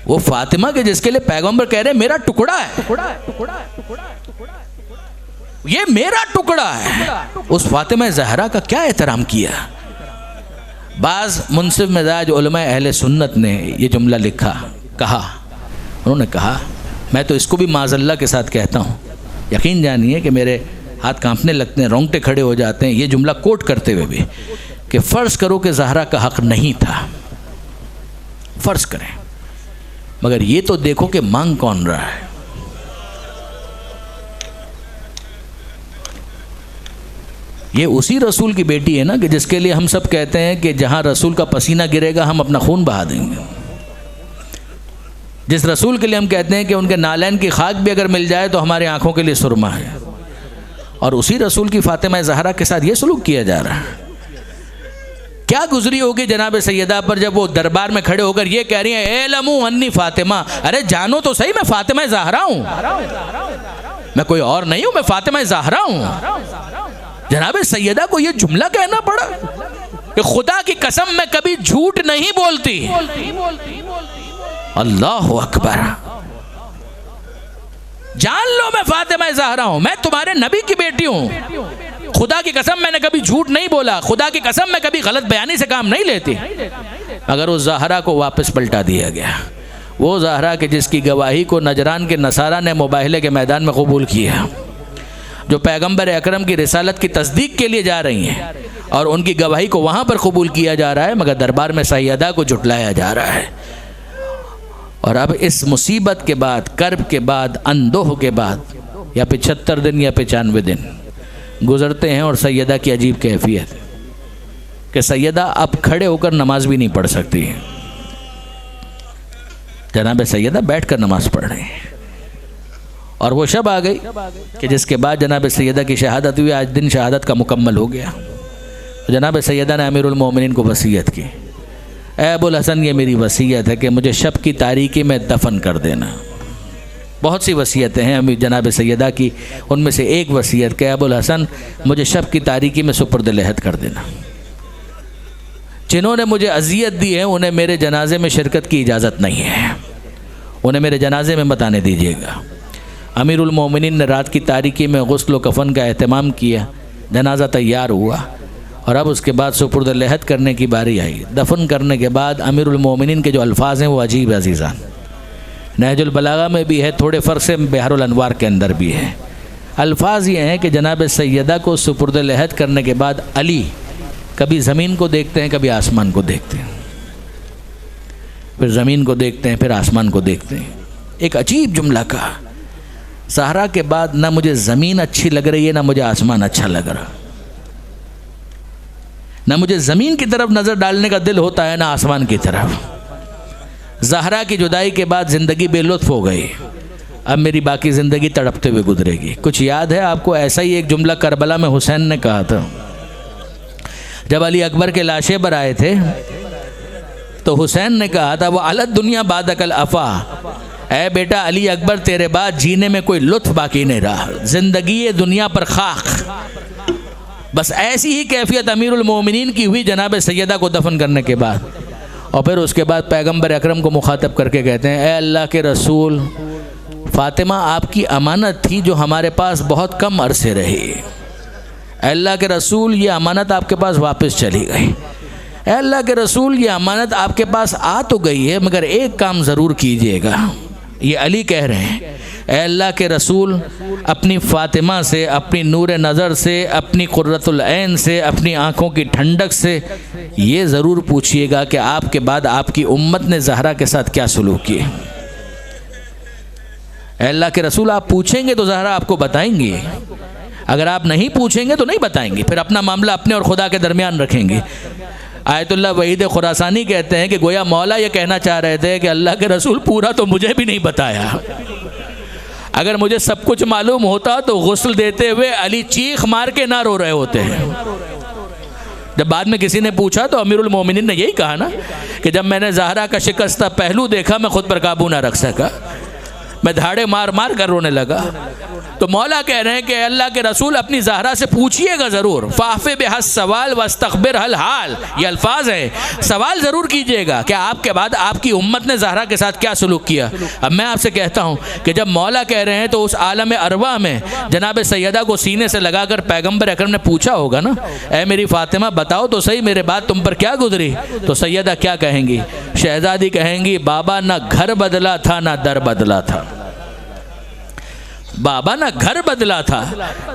वो फातिमा के जिसके लिए पैगंबर कह रहे मेरा टुकड़ा है, ये मेरा टुकड़ा है, उस फातिमा ज़हरा का क्या एहतराम किया। बाज़ मुनसिफ मिजाज उलमा अहले सुन्नत ने ये जुमला लिखा, कहा, उन्होंने कहा, मैं तो इसको भी माज़ल्ला के साथ कहता हूँ, यकीन जानिए कि मेरे हाथ कांपने लगते हैं, रोंगटे खड़े हो जाते हैं ये जुमला कोट करते हुए भी, कि फ़र्ज़ करो कि ज़हरा का हक़ नहीं था, फ़र्ज़ करें, मगर ये तो देखो कि मांग कौन रहा है। ये उसी रसूल की बेटी है ना कि जिसके लिए हम सब कहते हैं कि जहाँ रसूल का पसीना गिरेगा हम अपना खून बहा देंगे। जिस रसूल के लिए हम कहते हैं कि उनके नालैन की खाक भी अगर मिल जाए तो हमारी आंखों के लिए सुरमा है, और उसी रसूल की फातिमा ज़हरा के साथ ये सलूक किया जा रहा है। क्या गुजरी होगी जनाब सैयदा पर जब वो दरबार में खड़े होकर ये कह रही हैं, एलमू अन्नी फातिमा, अरे जानो तो सही मैं फातिमा ज़हरा हूँ, मैं कोई और नहीं हूँ, मैं फातिमा ज़हरा हूँ। जनाब सैयदा को ये जुमला कहना पड़ा कि खुदा की कसम मैं कभी झूठ नहीं बोलती। अल्लाह अकबर, जान लो मैं फातिमा ज़हरा हूँ, मैं तुम्हारे नबी की बेटी हूँ, खुदा की कसम मैंने कभी झूठ नहीं बोला, खुदा की कसम मैं कभी गलत बयानी से काम नहीं लेती। मगर उस ज़हरा को वापस पलटा दिया गया, वो ज़हरा के जिसकी गवाही को नजरान के नसारा ने मुबाहिले के मैदान में कबूल किया, जो पैगंबर अकरम की रिसालत की तस्दीक के लिए जा रही हैं और उनकी गवाही को वहाँ पर कबूल किया जा रहा है, मगर दरबार में सैयदा को जुटलाया जा रहा है। और अब इस मुसीबत के बाद, कर्ब के बाद, अंदोह के बाद, या 75 दिन या 95 दिन गुज़रते हैं और सैयदा की अजीब कैफियत कि सैयदा अब खड़े होकर नमाज भी नहीं पढ़ सकती है। जनाब सैयदा बैठ कर नमाज पढ़ रहे हैं और वो शब आ गई कि जिसके बाद जनाब सैयदा की शहादत हुई। आज दिन शहादत का मुकम्मल हो गया। तो जनाब सैयदा ने अमीरुल मोमिनीन को वसीयत की, ए अबुल हसन, ये मेरी वसीयत है कि मुझे शब की तारीकी में दफन कर देना। बहुत सी वसीयतें हैं अमीर जनाब सैयदा की, उनमें से एक वसीयत के अबुल हसन मुझे शब की तारीकी में सुपुर्द लहद कर देना। जिन्होंने मुझे अजियत दी है उन्हें मेरे जनाजे में शिरकत की इजाज़त नहीं है, उन्हें मेरे जनाजे में मत आने दीजिएगा। अमीरुल मोमिनीन ने रात की तारीकी में गुस्ल व कफ़न का एहतमाम किया, जनाजा तैयार हुआ और अब उसके बाद सुपुर्द लहद करने की बारी आई। दफन करने के बाद अमीरुल मोमिनीन के जो अल्फाज हैं वो अजीब अजीज़ान, नहजुल बलागा में भी है, थोड़े फ़र्क से बिहारुल अनवार के अंदर भी है। अल्फाज ये हैं कि जनाब सैयदा को सुपुर्द लहद करने के बाद अली कभी ज़मीन को देखते हैं, कभी आसमान को देखते हैं, फिर ज़मीन को देखते हैं, फिर आसमान को देखते हैं। एक अजीब जुमला कहा, सहरा के बाद ना मुझे ज़मीन अच्छी लग रही है, ना मुझे आसमान अच्छा लग रहा, ना मुझे ज़मीन की तरफ नज़र डालने का दिल होता है, ना आसमान की तरफ। ज़हरा की जुदाई के बाद ज़िंदगी बेलुत्फ़ हो गई, अब मेरी बाकी ज़िंदगी तड़पते हुए गुजरेगी। कुछ याद है आपको? ऐसा ही एक जुमला करबला में हुसैन ने कहा था। जब अली अकबर के लाशे पर आए थे तो हुसैन ने कहा था, वो अलग दुनिया बादकल अफ़ा, ऐ बेटा अली अकबर तेरे बाद जीने में कोई लुत्फ़ बाकी नहीं रहा, ज़िंदगी दुनिया पर खाक। बस ऐसी ही कैफियत अमीरुल मोमिनीन की हुई जनाब सैयदा को दफन करने के बाद। और फिर उसके बाद पैगंबर अकरम को मुखातब करके कहते हैं, ऐ अल्लाह के रसूल, फ़ातिमा आपकी अमानत थी जो हमारे पास बहुत कम अरसे रही। अल्लाह के रसूल ये अमानत आपके पास वापस चली गई। अल्लाह के रसूल ये अमानत आपके पास आ तो गई है, मगर एक काम ज़रूर कीजिएगा। ये अली कह रहे हैं, अल्लाह के रसूल अपनी फ़ातिमा से, अपनी नूर नज़र से, अपनी कुर्रतुल ऐन से, अपनी आँखों की ठंडक से ये ज़रूर पूछिएगा कि आपके बाद आपकी उम्मत ने ज़हरा के साथ क्या सलूक किए। अल्लाह के रसूल आप पूछेंगे तो ज़हरा आपको बताएंगी, अगर आप नहीं पूछेंगे तो नहीं बताएंगे, फिर अपना मामला अपने और खुदा के दरमियान रखेंगे। आयतुल्लाह वहीद खुरासानी कहते हैं कि गोया मौला ये कहना चाह रहे थे कि अल्लाह के रसूल पूरा तो मुझे भी नहीं बताया, अगर मुझे सब कुछ मालूम होता तो गुस्ल देते हुए अली चीख मार के ना रो रहे होते हैं। जब बाद में किसी ने पूछा तो अमीरुल मोमिनीन ने यही कहा ना कि जब मैंने ज़हरा का शिकस्ता पहलू देखा मैं खुद पर काबू ना रख सका, मैं धाड़े मार मार कर रोने लगा। तो मौला कह रहे हैं कि अल्लाह के रसूल अपनी ज़हरा से पूछिएगा ज़रूर, फ़ाफ़े बेहस सवाल वस्तक़बिर हल हाल, ये अल्फाज हैं, सवाल ज़रूर कीजिएगा कि आपके बाद आपकी उम्मत ने ज़हरा के साथ क्या सलूक किया। अब मैं आपसे कहता हूँ कि जब मौला कह रहे हैं तो उस आलम अरवा में जनाब सैयदा को सीने से लगाकर पैगम्बर अकरम ने पूछा होगा ना, ऐ मेरी फ़ातिमा बताओ तो सही मेरे बाद तुम पर क्या गुजरी। तो सैयदा क्या कहेंगी? शहज़ादी कहेंगी, बाबा ना घर बदला था ना दर बदला था। बाबा ना घर बदला था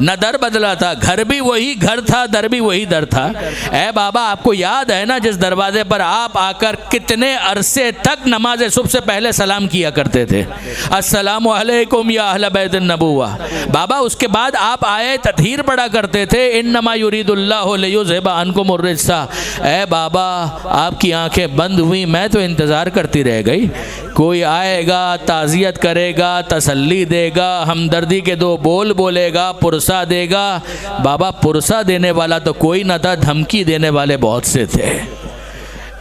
ना दर बदला था, घर भी वही घर था, दर भी वही दर था। ऐ बाबा आपको याद है ना जिस दरवाजे पर आप आकर कितने अरसे तक नमाज सुबह से पहले सलाम किया करते थे, अस्सलामु अलैकुम या अहले बैतिन नबुव्वा। बाबा उसके बाद आप आए ततहीर पढ़ा करते थे, इन्नमा युरीदुल्लाहु लियुज़हिबा अन्कुम अर्रिज्सा। ऐ बाबा आपकी आंखें बंद हुई, मैं तो इंतज़ार करती रह गई, कोई आएगा ताज़ियत करेगा, तसल्ली देगा, हमदर्दी के दो बोल बोलेगा, पुरसा देगा। बाबा पुरसा देने वाला तो कोई ना था, धमकी देने वाले बहुत से थे।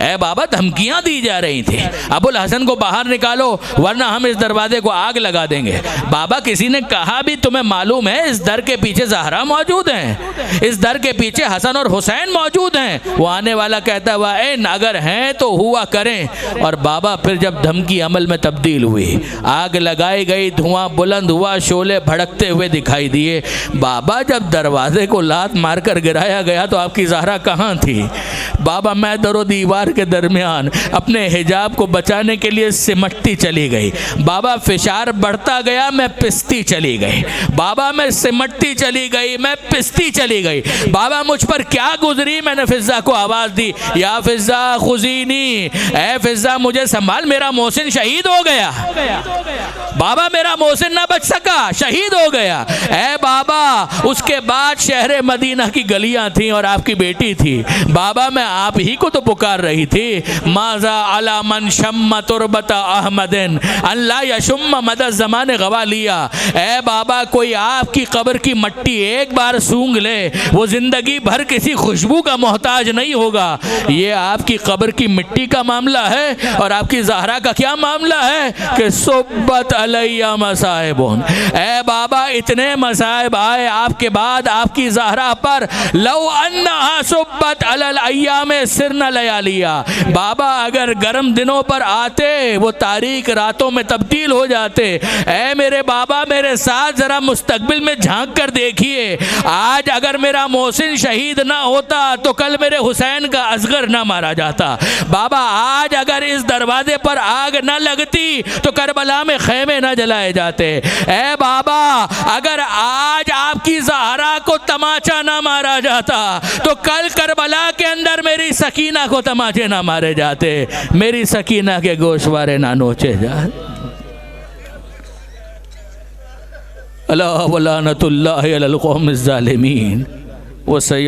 ऐ बाबा धमकियां दी जा रही थी, अबुल हसन को बाहर निकालो वरना हम इस दरवाजे को आग लगा देंगे। बाबा किसी ने कहा भी तुम्हें मालूम है इस दर के पीछे ज़हरा मौजूद हैं, इस दर के पीछे हसन और हुसैन मौजूद हैं। वो आने वाला कहता हुआ अगर हैं तो हुआ करें। और बाबा फिर जब धमकी अमल में तब्दील हुई, आग लगाई गई, धुआं बुलंद हुआ, शोले भड़कते हुए दिखाई दिए। बाबा जब दरवाजे को लात मारकर गिराया गया तो आपकी ज़हरा कहाँ थी? बाबा मैं दरो दीवार के दरमियान अपने हिजाब को बचाने के लिए सिमटती चली गई। बाबा फिशार बढ़ता गया, मैं पिसती चली गई। बाबा मैं सिमटती चली गई, मैं पिसती चली गई। बाबा मुझ पर क्या गुजरी? मैंने फिजा को आवाज़ दी, या फिजा खुजीनी, ऐ फिजा मुझे संभाल, मेरा मोहसिन शहीद हो गया। बाबा मेरा मोहसिन ना बच सका, शहीद हो गया। ऐ बाबा उसके बाद शहर मदीना की गलियां थी और आपकी बेटी थी। बाबा मैं आप ही को तो पुकार रही रही थी, माजा अला मन शम्म तुरबत अहमदिन अल्लाह यशुम्म मदद ज़माने गवा लिया। ए बाबा, कोई आपकी कब्र की मट्टी एक बार सूंघ ले, वो ज़िंदगी भर किसी खुशबू का मोहताज नहीं होगा। ये आपकी कब्र की मिट्टी का मामला है। और आपकी ज़हरा का क्या मामला है कि सुब्बत अलैया मसाइबुन, ए बाबा इतने मसाइब आए आपके बाद आपकी ज़हरा पर, लौ अन्नहा सुब्बत अलल अय्याम सिरना लयालिया, बाबा अगर गर्म दिनों पर आते वो तारीक रातों में तब्दील हो जाते। ऐ मेरे बाबा, मेरे साथ ज़रा मुस्तकबिल में झांक कर देखिए, आज अगर मेरा मोहसिन शहीद ना होता तो कल मेरे हुसैन का असगर ना मारा जाता। बाबा, आज अगर इस दरवाजे पर आग ना लगती तो करबला में खेमे ना जलाए जाते। ऐ बाबा, अगर आज आपकी ज़हरा को तमाचा ना मारा जाता तो कल करबला के अंदर मेरी सकीना को तमाचे ना मारे जाते, मेरी सकीना के गोशवारे ना नोचे जाते। अल्लाह वलानतुल्लाहि अलल कौमिज़ ज़ालिमीन व सय्या